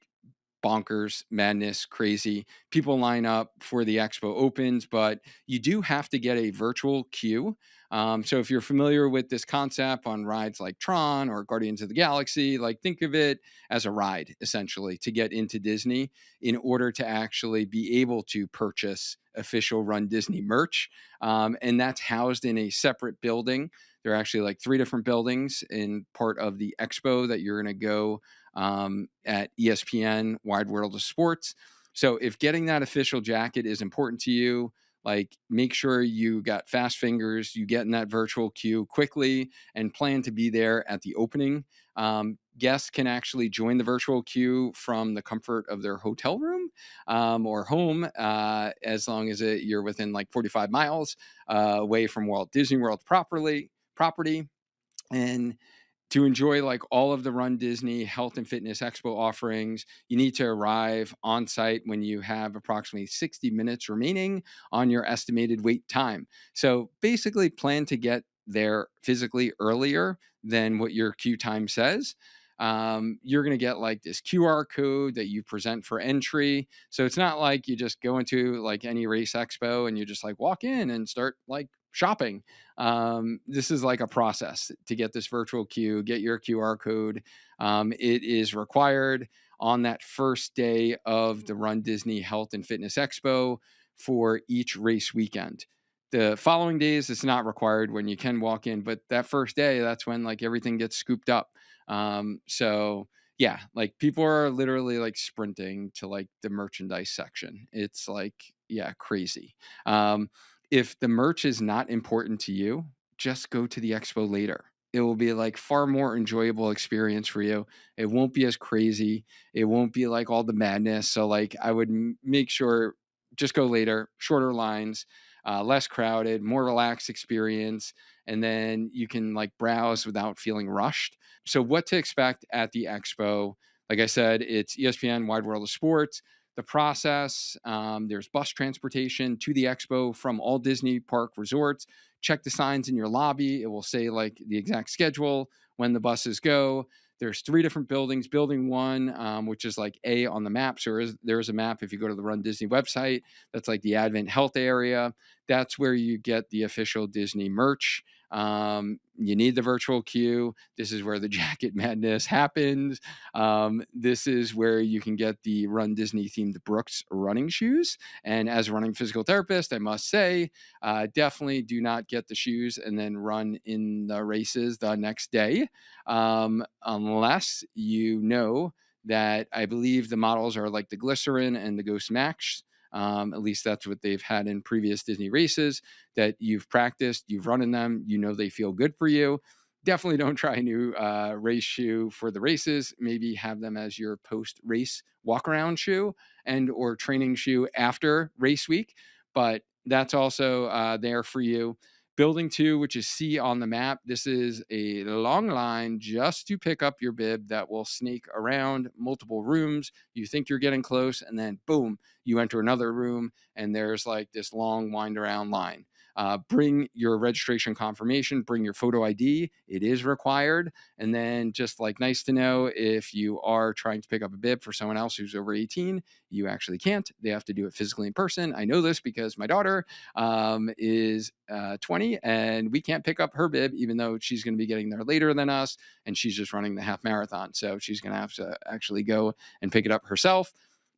bonkers, madness, crazy. People line up for the expo opens, but you do have to get a virtual queue. So if you're familiar with this concept on rides like Tron or Guardians of the Galaxy, like think of it as a ride essentially to get into Disney in order to actually be able to purchase official Run Disney merch. And that's housed in a separate building. There are actually like 3 different buildings in part of the expo that you're going to go at ESPN Wide World of Sports. So if getting that official jacket is important to you, like make sure you got fast fingers, you get in that virtual queue quickly and plan to be there at the opening. Guests can actually join the virtual queue from the comfort of their hotel room or home, as long as you're within like 45 miles away from Walt Disney World property. And to enjoy like all of the Run Disney Health and Fitness Expo offerings, you need to arrive on site when you have approximately 60 minutes remaining on your estimated wait time. So basically plan to get there physically earlier than what your queue time says. You're going to get like this QR code that you present for entry. So it's not like you just go into like any race expo and you just like walk in and start like shopping. This is like a process to get this virtual queue, get your QR code. It is required on that first day of the Run Disney Health and Fitness Expo for each race weekend. The following days, it's not required when you can walk in, but that first day, that's when like everything gets scooped up. So yeah, like people are literally like sprinting to like the merchandise section. It's like, yeah, crazy. If the merch is not important to you, just go to the expo later. It will be like far more enjoyable experience for you. It won't be as crazy. It won't be like all the madness. So like I would make sure just go later, shorter lines, less crowded, more relaxed experience, and then you can like browse without feeling rushed. So what to expect at the expo? Like I said, it's ESPN Wide World of Sports. The process, there's bus transportation to the expo from all Disney park resorts check the signs in your lobby. It will say like the exact schedule, when the buses go. There's 3 different buildings. Building 1, which is like A on the map. So there's a map if you go to the Run Disney website. That's like the Advent Health area. That's where you get the official Disney merch. You need the virtual queue. This is where the jacket madness happens. This is where you can get the Run Disney themed Brooks running shoes. And as a running physical therapist, I must say, definitely do not get the shoes and then run in the races the next day, unless you know that I believe the models are like the Glycerin and the Ghost Max. At least that's what they've had in previous Disney races, that you've practiced, you've run in them, you know they feel good for you. Definitely don't try a new race shoe for the races. Maybe have them as your post-race walk-around shoe and or training shoe after race week. But that's also there for you. Building 2, which is C on the map. This is a long line just to pick up your bib that will snake around multiple rooms. You think you're getting close, and then boom, you enter another room, and there's like this long wind around line. Bring your registration confirmation, bring your photo ID. It is required. And then just like nice to know, if you are trying to pick up a bib for someone else who's over 18, you actually can't. They have to do it physically in person. I know this because my daughter is 20 and we can't pick up her bib, even though she's going to be getting there later than us. And she's just running the half marathon. So she's going to have to actually go and pick it up herself.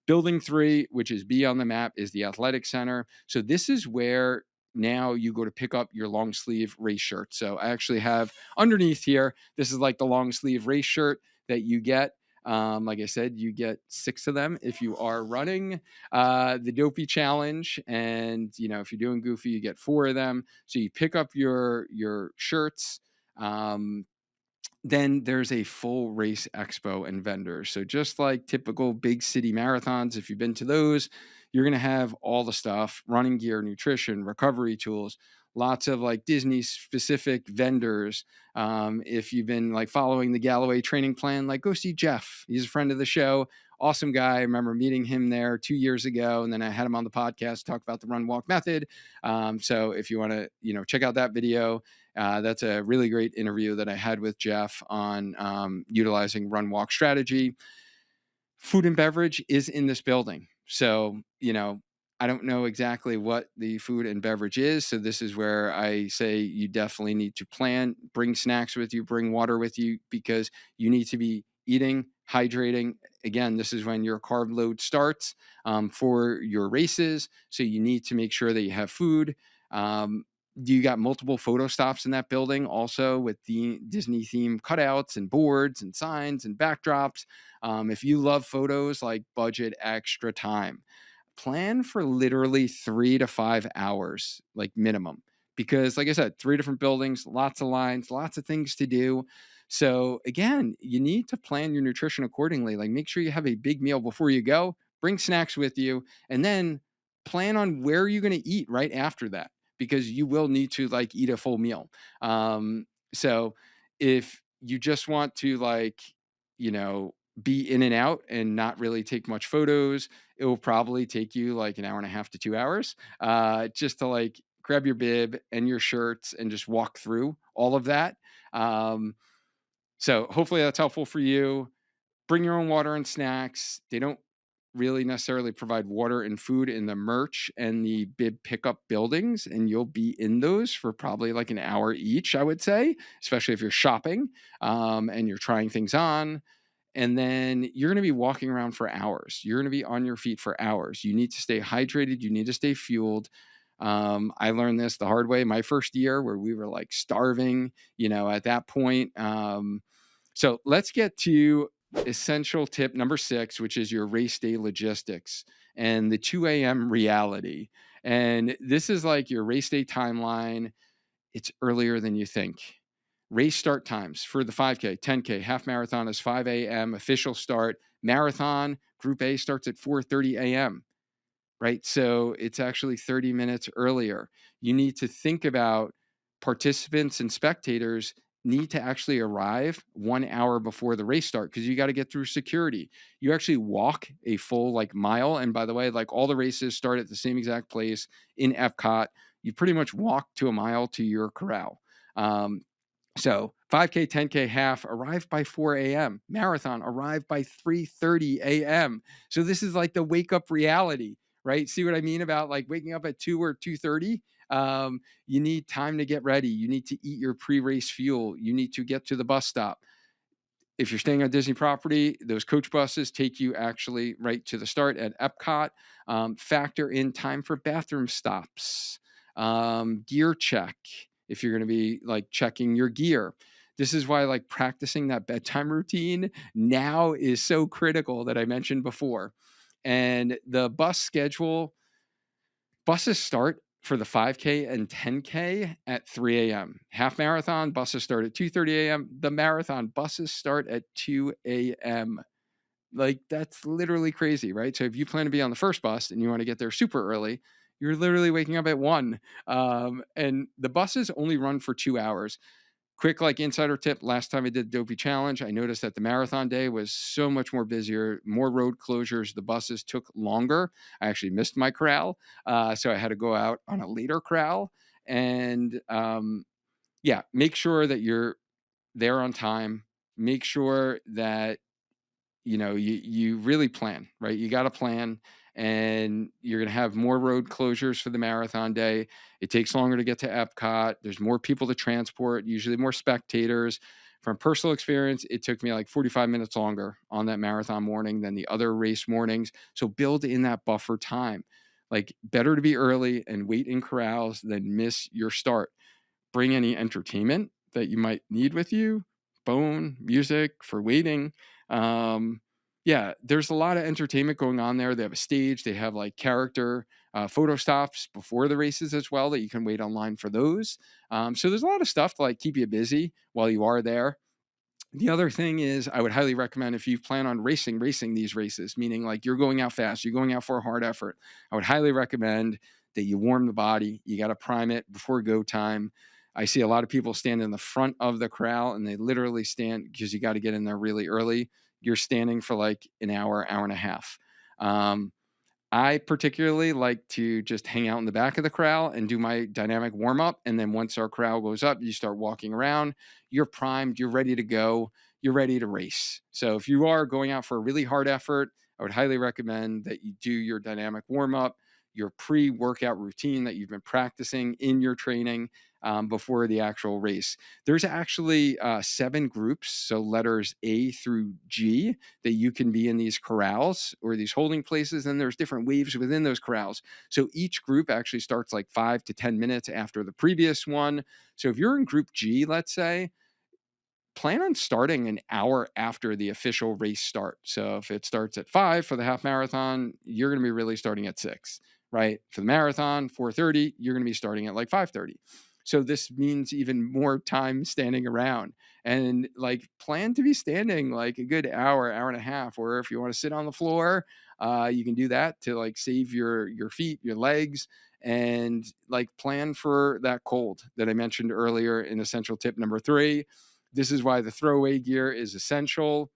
Building 3, which is B on the map, is the athletic center. So this is where now you go to pick up your long sleeve race shirt. So I actually have underneath here, this is like the long sleeve race shirt that you get. Like I said, you get 6 of them if you are running the Dopey challenge. And, you know, if you're doing Goofy, you get 4 of them. So you pick up your shirts. Then there's a full race expo and vendors. So just like typical big city marathons, if you've been to those, you're going to have all the stuff: running gear, nutrition, recovery tools, lots of like Disney specific vendors. If you've been like following the Galloway training plan, like go see Jeff. He's a friend of the show. Awesome guy. I remember meeting him there 2 years ago, and then I had him on the podcast to talk about the run walk method. So if you want to, you know, check out that video, that's a really great interview that I had with Jeff on utilizing run walk strategy. Food and beverage is in this building. So, you know, I don't know exactly what the food and beverage is. So this is where I say you definitely need to plan, bring snacks with you, bring water with you, because you need to be eating, hydrating. Again, this is when your carb load starts for your races. So you need to make sure that you have food. You got multiple photo stops in that building also with the Disney themed cutouts and boards and signs and backdrops. If you love photos, like budget extra time. Plan for literally 3 to 5 hours, like minimum, because like I said, 3 different buildings, lots of lines, lots of things to do. So again, you need to plan your nutrition accordingly. Like make sure you have a big meal before you go, bring snacks with you, and then plan on where you're going to eat right after that, because you will need to like eat a full meal. So if you just want to like, you know, be in and out and not really take much photos, it will probably take you like an hour and a half to 2 hours just to like grab your bib and your shirts and just walk through all of that. So hopefully that's helpful for you. Bring your own water and snacks. They don't really necessarily provide water and food in the merch and the bib pickup buildings, and you'll be in those for probably like an hour each, I would say, especially if you're shopping and you're trying things on. And then you're going to be walking around for hours. You're going to be on your feet for hours. You need to stay hydrated. You need to stay fueled. I learned this the hard way my first year, where we were like starving, you know, at that point. So let's get to essential tip number 6, which is your race day logistics and the 2 a.m. reality. And this is like your race day timeline. It's earlier than you think. Race start times for the 5K, 10K, half marathon is 5 a.m. Official start. Marathon, Group A starts at 4:30 a.m., right? So it's actually 30 minutes earlier. You need to think about participants and spectators need to actually arrive 1 hour before the race start, because you got to get through security. You actually walk a full like mile. And by the way, like all the races start at the same exact place in Epcot. you pretty much walk to a mile to your corral. Um, so 5K, 10K, half, arrive by 4 a.m. Marathon, arrive by 3:30 a.m. So this is like the wake up reality, right? See what I mean about like waking up at 2 or 2:30? You need time to get ready. You need to eat your pre-race fuel. You need to get to the bus stop. If you're staying on Disney property, those coach buses take you actually right to the start at Epcot. Factor in time for bathroom stops, gear check if you're going to be like checking your gear. This is why like practicing that bedtime routine now is so critical that I mentioned before. And the bus schedule, buses start for the 5K and 10K at 3 a.m. Half marathon buses start at 2:30 a.m. The marathon buses start at 2 a.m. Like that's literally crazy, right? So if you plan to be on the first bus and you want to get there super early, you're literally waking up at 1. And the buses only run for 2 hours. Quick like insider tip, last time I did Dopey Challenge, I noticed that the marathon day was so much more busier, more road closures. The buses took longer. I actually missed my corral, so I had to go out on a later corral. And yeah, make sure that you're there on time. Make sure that you really plan, right? You got to plan, and you're going to have more road closures for the marathon day. It takes longer to get to Epcot. There's more people to transport, usually more spectators. From personal experience, it took me like 45 minutes longer on that marathon morning than the other race mornings. So build in that buffer time. Like better to be early and wait in corrals than miss your start. Bring any entertainment that you might need with you, phone, music for waiting. Um, yeah, there's a lot of entertainment going on there. They have a stage, they have like character photo stops before the races as well that you can wait online for those. So there's a lot of stuff to like keep you busy while you are there. The other thing is I would highly recommend if you plan on racing these races, meaning like you're going out fast, you're going out for a hard effort, I would highly recommend that you warm the body. You got to prime it before go time. I see a lot of people stand in the front of the corral and they literally stand because you got to get in there really early. You're standing for like an hour, hour and a half. Um, I particularly like to just hang out in the back of the corral and do my dynamic warm up. And then once our corral goes up, you start walking around. You're primed, you're ready to go, you're ready to race. So if you are going out for a really hard effort, I would highly recommend that you do your dynamic warm up, your pre workout routine that you've been practicing in your training before the actual race. There's actually 7 groups, so letters A through G, that you can be in these corrals or these holding places, and there's different waves within those corrals. So each group actually starts like 5 to 10 minutes after the previous one. So if you're in group G, let's say, plan on starting an hour after the official race start. So if it starts at 5 for the half marathon, you're going to be really starting at 6, right? For the marathon, 4:30, you're going to be starting at like 5:30. So this means even more time standing around, and like plan to be standing like a good hour, hour and a half, or if you want to sit on the floor, you can do that to like save your feet, your legs, and like plan for that cold that I mentioned earlier in essential tip number 3. This is why the throwaway gear is essential.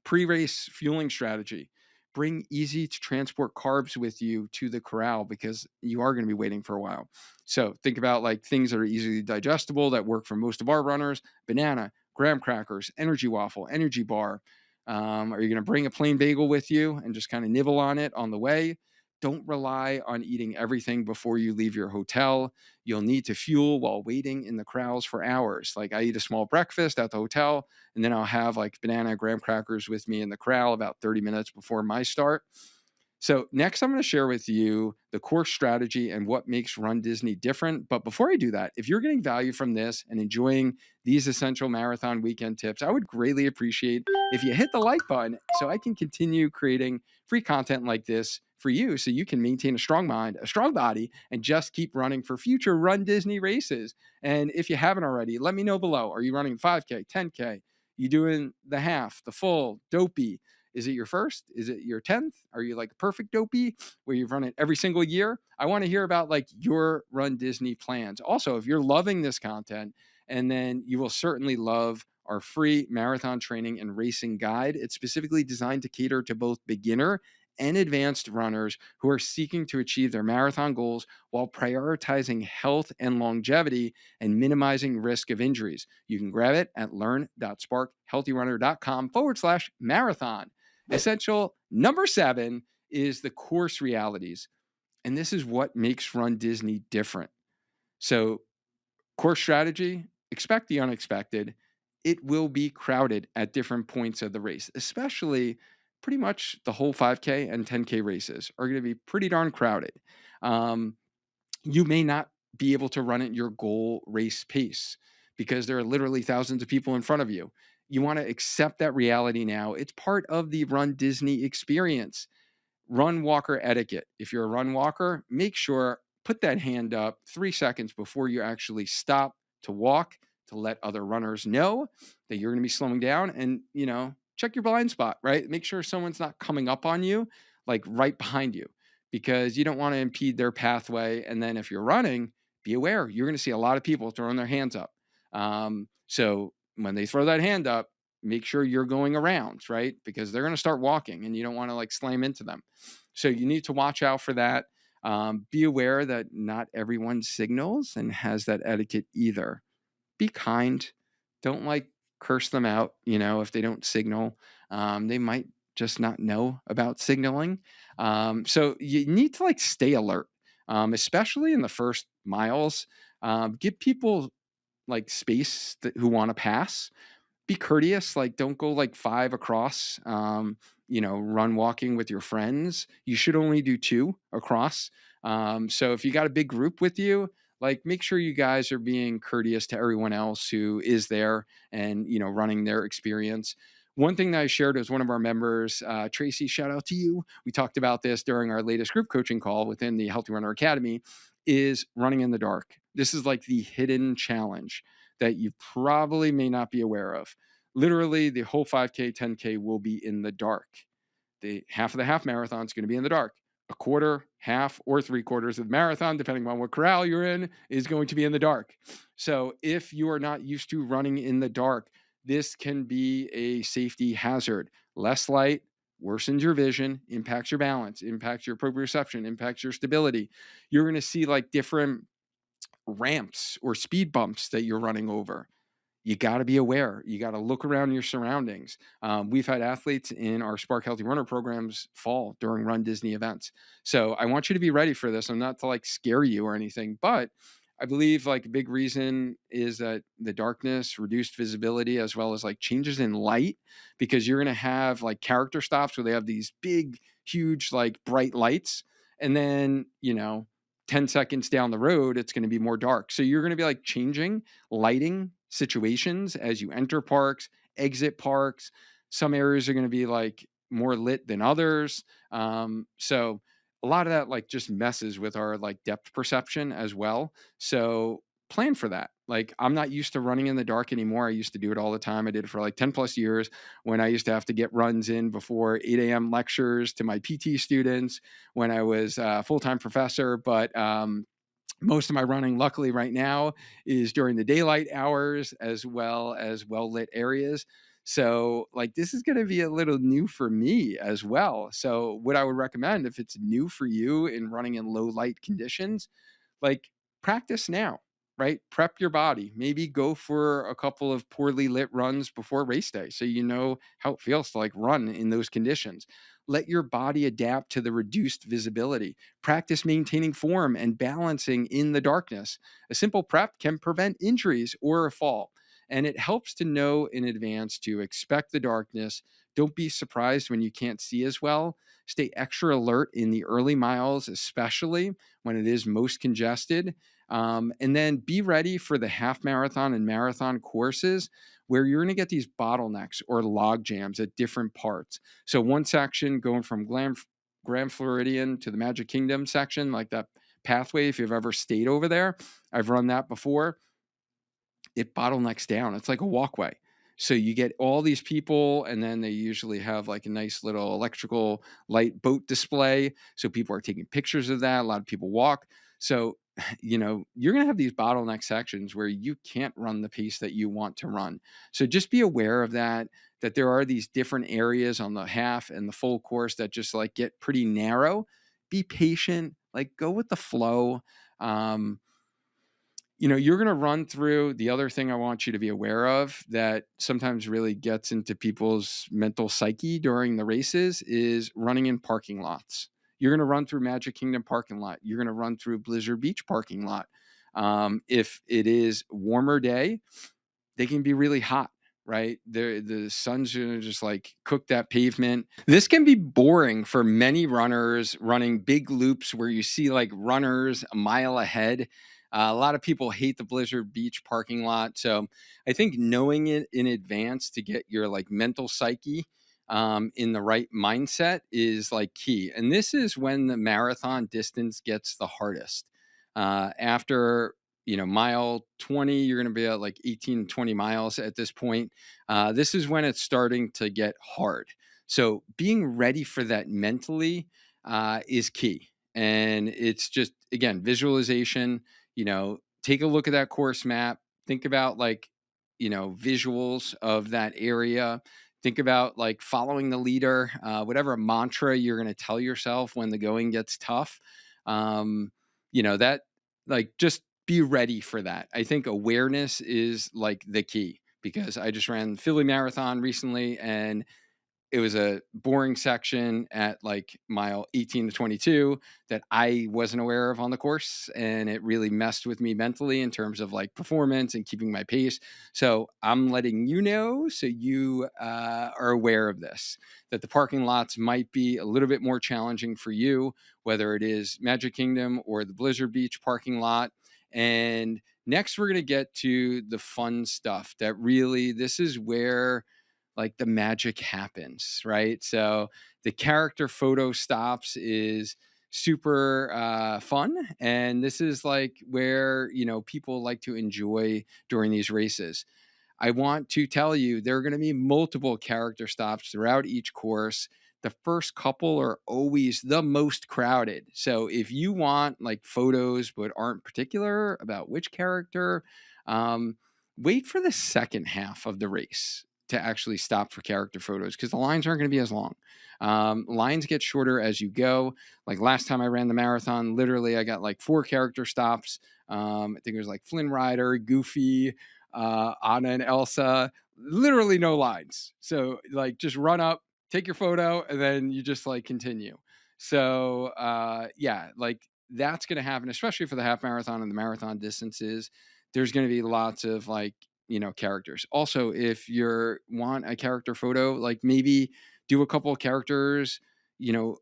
Pre-race fueling strategy. Bring easy to transport carbs with you to the corral because you are going to be waiting for a while. So think about like things that are easily digestible that work for most of our runners: banana, graham crackers, energy waffle, energy bar. Are you going to bring a plain bagel with you and just kind of nibble on it on the way? Don't rely on eating everything before you leave your hotel. You'll need to fuel while waiting in the corrals for hours. Like I eat a small breakfast at the hotel, and then I'll have like banana graham crackers with me in the corral about 30 minutes before my start. So next, I'm going to share with you the course strategy and what makes Run Disney different. But before I do that, if you're getting value from this and enjoying these essential marathon weekend tips, I would greatly appreciate if you hit the like button so I can continue creating free content like this for you so you can maintain a strong mind, a strong body, and just keep running for future Run Disney races. And if you haven't already, let me know below. Are you running 5K, 10K? You doing the half, the full, Dopey? Is it your first? Is it your 10th? Are you like perfect Dopey where you've run it every single year? I want to hear about like your Run Disney plans. Also, if you're loving this content, and then you will certainly love our free marathon training and racing guide. It's specifically designed to cater to both beginner and advanced runners who are seeking to achieve their marathon goals while prioritizing health and longevity and minimizing risk of injuries. You can grab it at learn.sparkhealthyrunner.com/marathon. Essential number 7 is the course realities. And this is what makes Run Disney different. So, course strategy, expect the unexpected. It will be crowded at different points of the race, especially pretty much the whole 5K and 10K races are going to be pretty darn crowded. You may not be able to run at your goal race pace because there are literally thousands of people in front of you. You want to accept that reality now. It's part of the Run Disney experience. Run walker etiquette. If you're a run walker, make sure put that hand up 3 seconds before you actually stop to walk to let other runners know that you're going to be slowing down, and check your blind spot, right? Make sure someone's not coming up on you like right behind you, because you don't want to impede their pathway. And then if you're running, be aware you're going to see a lot of people throwing their hands up. So when they throw that hand up, make sure you're going around, right? Because they're going to start walking and you don't want to like slam into them. So you need to watch out for that. Be aware that not everyone signals and has that etiquette either. Be kind. Don't like curse them out, if they don't signal. They might just not know about signaling. So you need to like stay alert, especially in the first miles. Give people like space who want to pass. Be courteous, like don't go like 5 across. Run walking with your friends, you should only do 2 across. So if you got a big group with you, like make sure you guys are being courteous to everyone else who is there and running their experience. One thing that I shared was one of our members, Tracy, shout out to you. We talked about this during our latest group coaching call within the Healthy Runner Academy, is running in the dark. This is like the hidden challenge that you probably may not be aware of. Literally, the whole 5K, 10K will be in the dark. The half of the half marathon is going to be in the dark. A quarter, half, or 3/4 of the marathon, depending on what corral you're in, is going to be in the dark. So if you are not used to running in the dark, this can be a safety hazard. Less light worsens your vision, impacts your balance, impacts your proprioception, impacts your stability. You're going to see like different ramps or speed bumps that you're running over. You got to be aware. You got to look around your surroundings. We've had athletes in our Spark Healthy Runner programs fall during Run Disney events. So I want you to be ready for this. I'm not to like scare you or anything, but I believe like a big reason is that the darkness, reduced visibility, as well as like changes in light, because you're going to have like character stops where they have these big, huge, like bright lights. And then, 10 seconds down the road, it's going to be more dark. So you're going to be like changing lighting situations as you enter parks, exit parks. Some areas are going to be like more lit than others. So a lot of that like just messes with our like depth perception as well. So plan for that. Like I'm not used to running in the dark anymore. I used to do it all the time. I did it for like 10 plus years when I used to have to get runs in before 8 a.m. lectures to my PT students when I was a full-time professor. But most of my running, luckily right now, is during the daylight hours as well as well-lit areas. So like this is going to be a little new for me as well. So what I would recommend, if it's new for you in running in low light conditions, like practice now, right? Prep your body. Maybe go for a couple of poorly lit runs before race day so you know how it feels to like run in those conditions. Let your body adapt to the reduced visibility. Practice maintaining form and balancing in the darkness. A simple prep can prevent injuries or a fall. And it helps to know in advance to expect the darkness. Don't be surprised when you can't see as well. Stay extra alert in the early miles, especially when it is most congested. And then be ready for the half marathon and marathon courses where you're going to get these bottlenecks or log jams at different parts. So one section going from Grand Floridian to the Magic Kingdom section, like that pathway, if you've ever stayed over there, I've run that before. It bottlenecks down. It's like a walkway. So you get all these people, and then they usually have like a nice little electrical light boat display. So people are taking pictures of that. A lot of people walk. So, you're going to have these bottleneck sections where you can't run the pace that you want to run. So just be aware of that. that there are these different areas on the half and the full course that just like get pretty narrow. Be patient, like go with the flow. Um, you're going to run through. The other thing I want you to be aware of that sometimes really gets into people's mental psyche during the races is running in parking lots. You're going to run through Magic Kingdom parking lot. You're going to run through Blizzard Beach parking lot. If it is warmer day, they can be really hot, right? The sun's gonna just like cook that pavement. This can be boring for many runners running big loops where you see like runners a mile ahead. A lot of people hate the Blizzard Beach parking lot. So I think knowing it in advance to get your like mental psyche in the right mindset is like key. And this is when the marathon distance gets the hardest. After mile 20, you're going to be at like 18, 20 miles at this point. This is when it's starting to get hard. So being ready for that mentally is key. And it's just, again, visualization, take a look at that course map, think about like, visuals of that area. Think about like following the leader, whatever mantra you're going to tell yourself when the going gets tough. That like just be ready for that. I think awareness is like the key because I just ran Philly Marathon recently and it was a boring section at like mile 18 to 22 that I wasn't aware of on the course. And it really messed with me mentally in terms of like performance and keeping my pace. So I'm letting you know so you are aware of this, that the parking lots might be a little bit more challenging for you, whether it is Magic Kingdom or the Blizzard Beach parking lot. And next, we're going to get to the fun stuff that really, this is where like the magic happens, right? So the character photo stops is super fun. And this is like where, people like to enjoy during these races. I want to tell you there are going to be multiple character stops throughout each course. The first couple are always the most crowded. So if you want like photos but aren't particular about which character, um, wait for the second half of the race to actually stop for character photos because the lines aren't going to be as long. Lines get shorter as you go. Like last time I ran the marathon, literally I got like 4 character stops. I think it was like Flynn Rider, Goofy, Anna and Elsa, literally no lines. So like just run up, take your photo, and then you just like continue. So yeah, like that's going to happen, especially for the half marathon and the marathon distances. There's going to be lots of like, characters. Also, if you want a character photo, like maybe do a couple of characters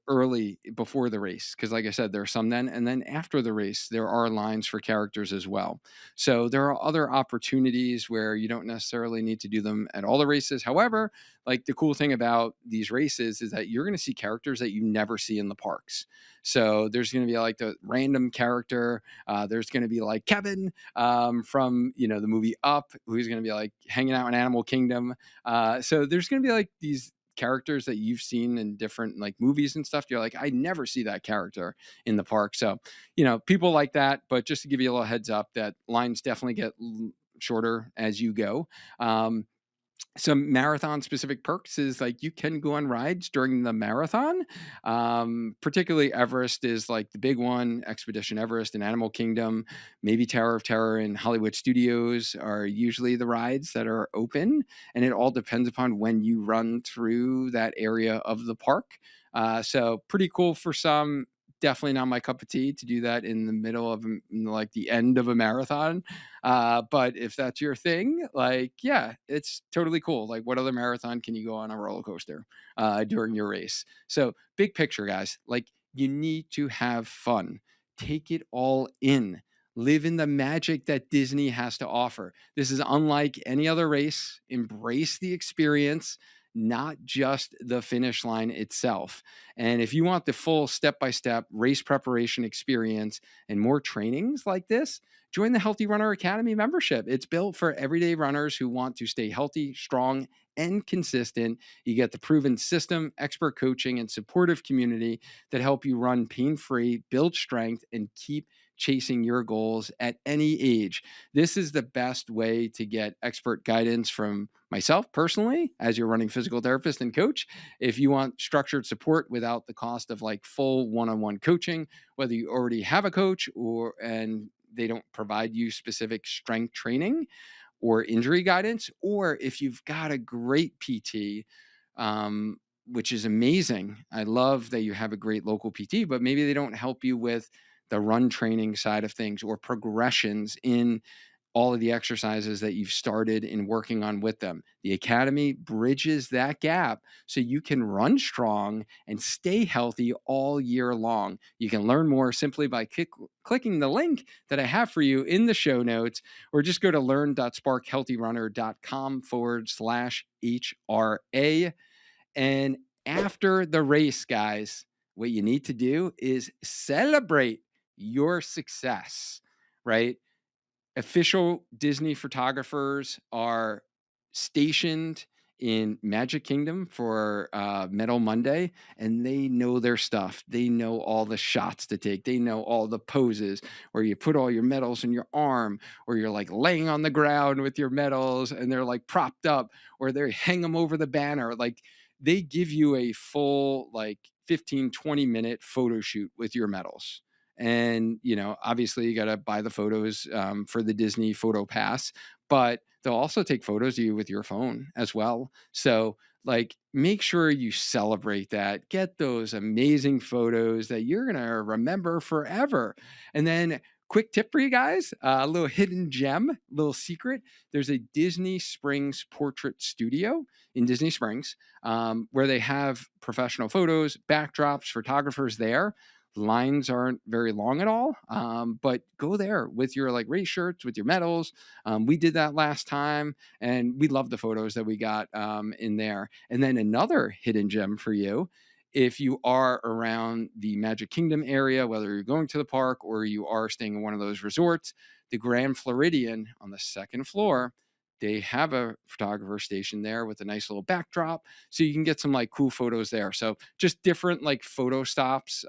early before the race. Cause like I said, there are some then, and then after the race, there are lines for characters as well. So there are other opportunities where you don't necessarily need to do them at all the races. However, like the cool thing about these races is that you're going to see characters that you never see in the parks. So there's going to be like the random character. There's going to be like Kevin from, the movie Up, who's going to be like hanging out in Animal Kingdom. So there's going to be like these characters that you've seen in different like movies and stuff. You're like, I never see that character in the park. So, people like that. But just to give you a little heads up, that lines definitely get shorter as you go. Some marathon specific perks is like you can go on rides during the marathon. Particularly Everest is like the big one. Expedition Everest and Animal Kingdom, maybe Tower of Terror and Hollywood Studios are usually the rides that are open. And it all depends upon when you run through that area of the park. So pretty cool for some. Definitely not my cup of tea to do that in the middle of like the end of a marathon. But if that's your thing, like, yeah, it's totally cool. Like, what other marathon can you go on a roller coaster during your race? So, big picture, guys, like, you need to have fun. Take it all in. Live in the magic that Disney has to offer. This is unlike any other race. Embrace the experience, not just the finish line itself. And if you want the full step by step race preparation experience and more trainings like this, join the Healthy Runner Academy membership. It's built for everyday runners who want to stay healthy, strong, and consistent. You get the proven system, expert coaching, and supportive community that help you run pain-free, build strength, and keep chasing your goals at any age. This is the best way to get expert guidance from myself personally as your running physical therapist and coach. If you want structured support without the cost of like full one-on-one coaching, whether you already have a coach or and they don't provide you specific strength training or injury guidance, or if you've got a great PT, which is amazing. I love that you have a great local PT, but maybe they don't help you with the run training side of things or progressions in all of the exercises that you've started in working on with them. The Academy bridges that gap so you can run strong and stay healthy all year long. You can learn more simply by clicking the link that I have for you in the show notes, or just go to learn.sparkhealthyrunner.com/HRA. And after the race, guys, what you need to do is celebrate your success, right? Official Disney photographers are stationed in Magic Kingdom for Medal Monday, and they know their stuff. They know all the shots to take. They know all the poses where you put all your medals in your arm, or you're like laying on the ground with your medals and they're like propped up, or they hang them over the banner. Like they give you a full like 15, 20-minute photo shoot with your medals. And, obviously you got to buy the photos for the Disney photo pass, but they'll also take photos of you with your phone as well. So like, make sure you celebrate that, get those amazing photos that you're going to remember forever. And then quick tip for you guys, a little hidden gem, little secret. There's a Disney Springs portrait studio in Disney Springs where they have professional photos, backdrops, photographers there. Lines aren't very long at all, but go there with your like race shirts, with your medals. We did that last time, and we love the photos that we got in there. And then another hidden gem for you, if you are around the Magic Kingdom area, whether you're going to the park or you are staying in one of those resorts, the Grand Floridian on the second floor, they have a photographer station there with a nice little backdrop, so you can get some like cool photos there. So just different like photo stops.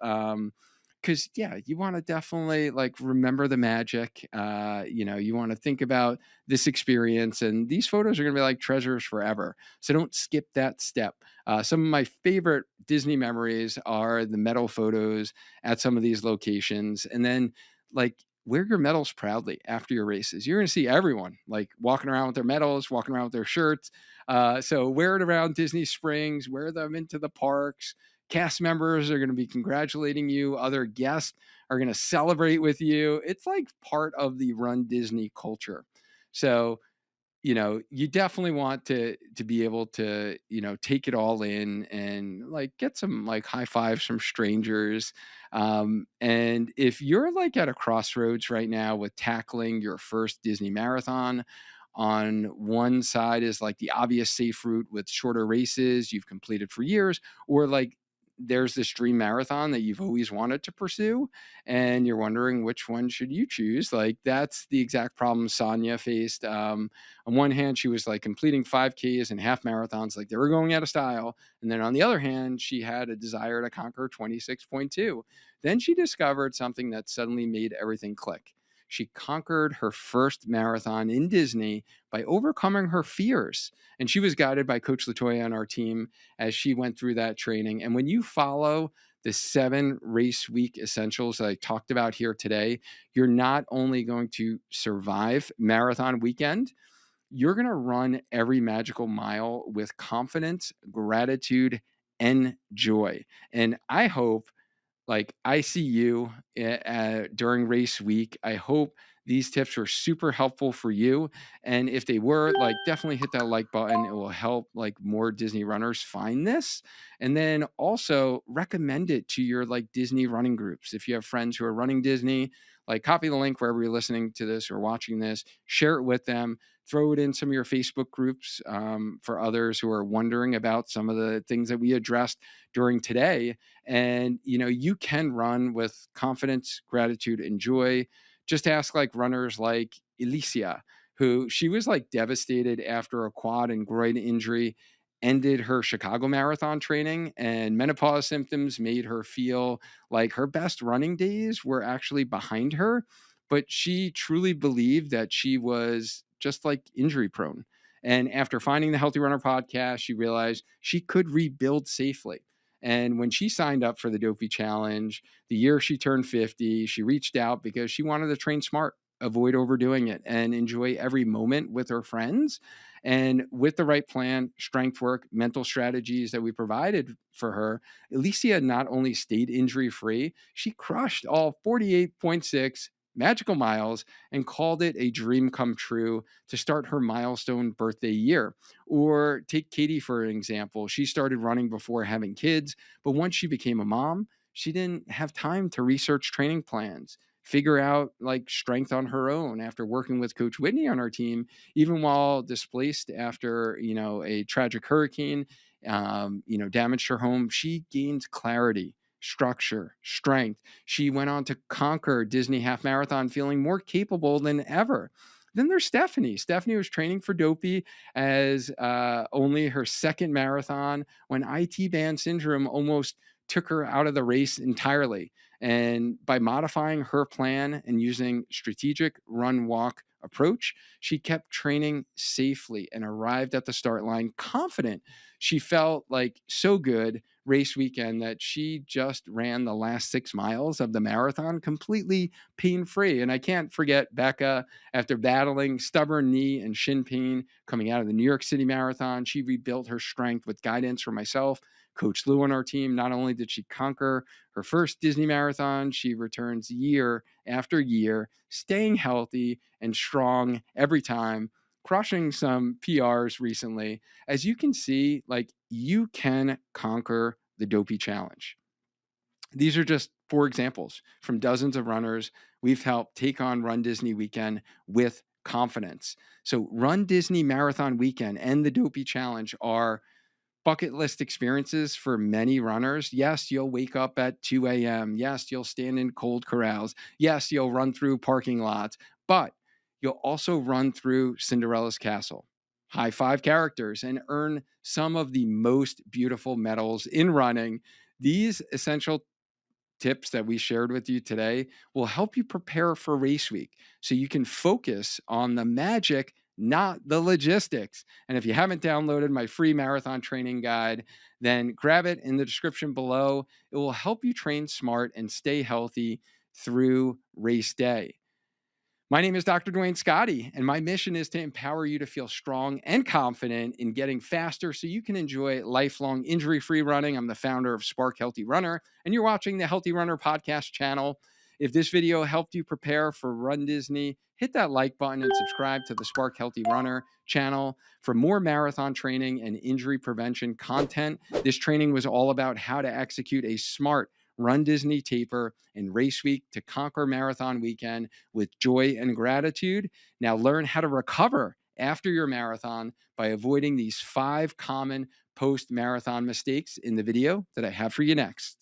Because you want to definitely like remember the magic. You want to think about this experience, and these photos are going to be like treasures forever. So don't skip that step. Some of my favorite Disney memories are the medal photos at some of these locations, and then like wear your medals proudly after your races. You're going to see everyone like walking around with their medals, walking around with their shirts. So wear it around Disney Springs, wear them into the parks. Cast members are going to be congratulating you. Other guests are going to celebrate with you. It's like part of the Run Disney culture. So, you definitely want to be able to, take it all in and like get some like high fives from strangers. And if you're like at a crossroads right now with tackling your first Disney marathon, on one side is like the obvious safe route with shorter races you've completed for years, or like there's this dream marathon that you've always wanted to pursue and you're wondering which one should you choose. Like that's the exact problem Sonia faced. On one hand, she was like completing 5Ks and half marathons, like they were going out of style. And then on the other hand, she had a desire to conquer 26.2. Then she discovered something that suddenly made everything click. She conquered her first marathon in Disney by overcoming her fears. And she was guided by Coach Latoya on our team as she went through that training. And when you follow the 7 race week essentials that I talked about here today, you're not only going to survive marathon weekend, you're going to run every magical mile with confidence, gratitude, and joy. And I hope like I see you during race week. I hope these tips were super helpful for you. And if they were, like definitely hit that like button. It will help like more Disney runners find this. And then also recommend it to your like Disney running groups. If you have friends who are running Disney, like copy the link wherever you're listening to this or watching this, share it with them, throw it in some of your Facebook groups for others who are wondering about some of the things that we addressed during today. And you can run with confidence, gratitude, and joy. Just ask like runners like Alicia, who she was like devastated after a quad and groin injury, ended her Chicago marathon training, and menopause symptoms made her feel like her best running days were actually behind her. But she truly believed that she was just like injury prone. And after finding the Healthy Runner podcast, she realized she could rebuild safely. And when she signed up for the Dopey Challenge, the year she turned 50, she reached out because she wanted to train smart, avoid overdoing it, and enjoy every moment with her friends. And with the right plan, strength work, mental strategies that we provided for her, Alicia not only stayed injury free, she crushed all 48.6 magical miles and called it a dream come true to start her milestone birthday year. Or take Katie for an example. She started running before having kids, but once she became a mom, she didn't have time to research training plans, figure out like strength on her own after working with Coach Whitney on our team, even while displaced after, a tragic hurricane, damaged her home. She gained clarity, structure, strength. She went on to conquer Disney half marathon feeling more capable than ever. Then there's Stephanie. Stephanie was training for Dopey as only her second marathon when IT band syndrome almost took her out of the race entirely. And by modifying her plan and using strategic run walk approach, she kept training safely and arrived at the start line confident. She felt like so good race weekend that she just ran the last 6 miles of the marathon completely pain free. And I can't forget Becca. After battling stubborn knee and shin pain coming out of the New York City Marathon, she rebuilt her strength with guidance from myself, Coach Lou on our team. Not only did she conquer her first Disney marathon, she returns year after year, staying healthy and strong every time, crushing some PRs recently. As you can see, like you can conquer the Dopey Challenge. These are just 4 examples from dozens of runners we've helped take on Run Disney weekend with confidence. So Run Disney Marathon Weekend and the Dopey Challenge are bucket list experiences for many runners. Yes, you'll wake up at 2 a.m. Yes, you'll stand in cold corrals. Yes, you'll run through parking lots, but you'll also run through Cinderella's castle, high five characters, and earn some of the most beautiful medals in running. These essential tips that we shared with you today will help you prepare for race week so you can focus on the magic, not the logistics. And if you haven't downloaded my free marathon training guide, then grab it in the description below. It will help you train smart and stay healthy through race day. My name is Dr. Dwayne Scotty, and my mission is to empower you to feel strong and confident in getting faster so you can enjoy lifelong injury-free running. I'm the founder of Spark Healthy Runner, and you're watching the Healthy Runner podcast channel. If this video helped you prepare for Run Disney, hit that like button and subscribe to the Spark Healthy Runner channel for more marathon training and injury prevention content. This training was all about how to execute a smart Run Disney taper in race week to conquer marathon weekend with joy and gratitude. Now learn how to recover after your marathon by avoiding these 5 common post-marathon mistakes in the video that I have for you next.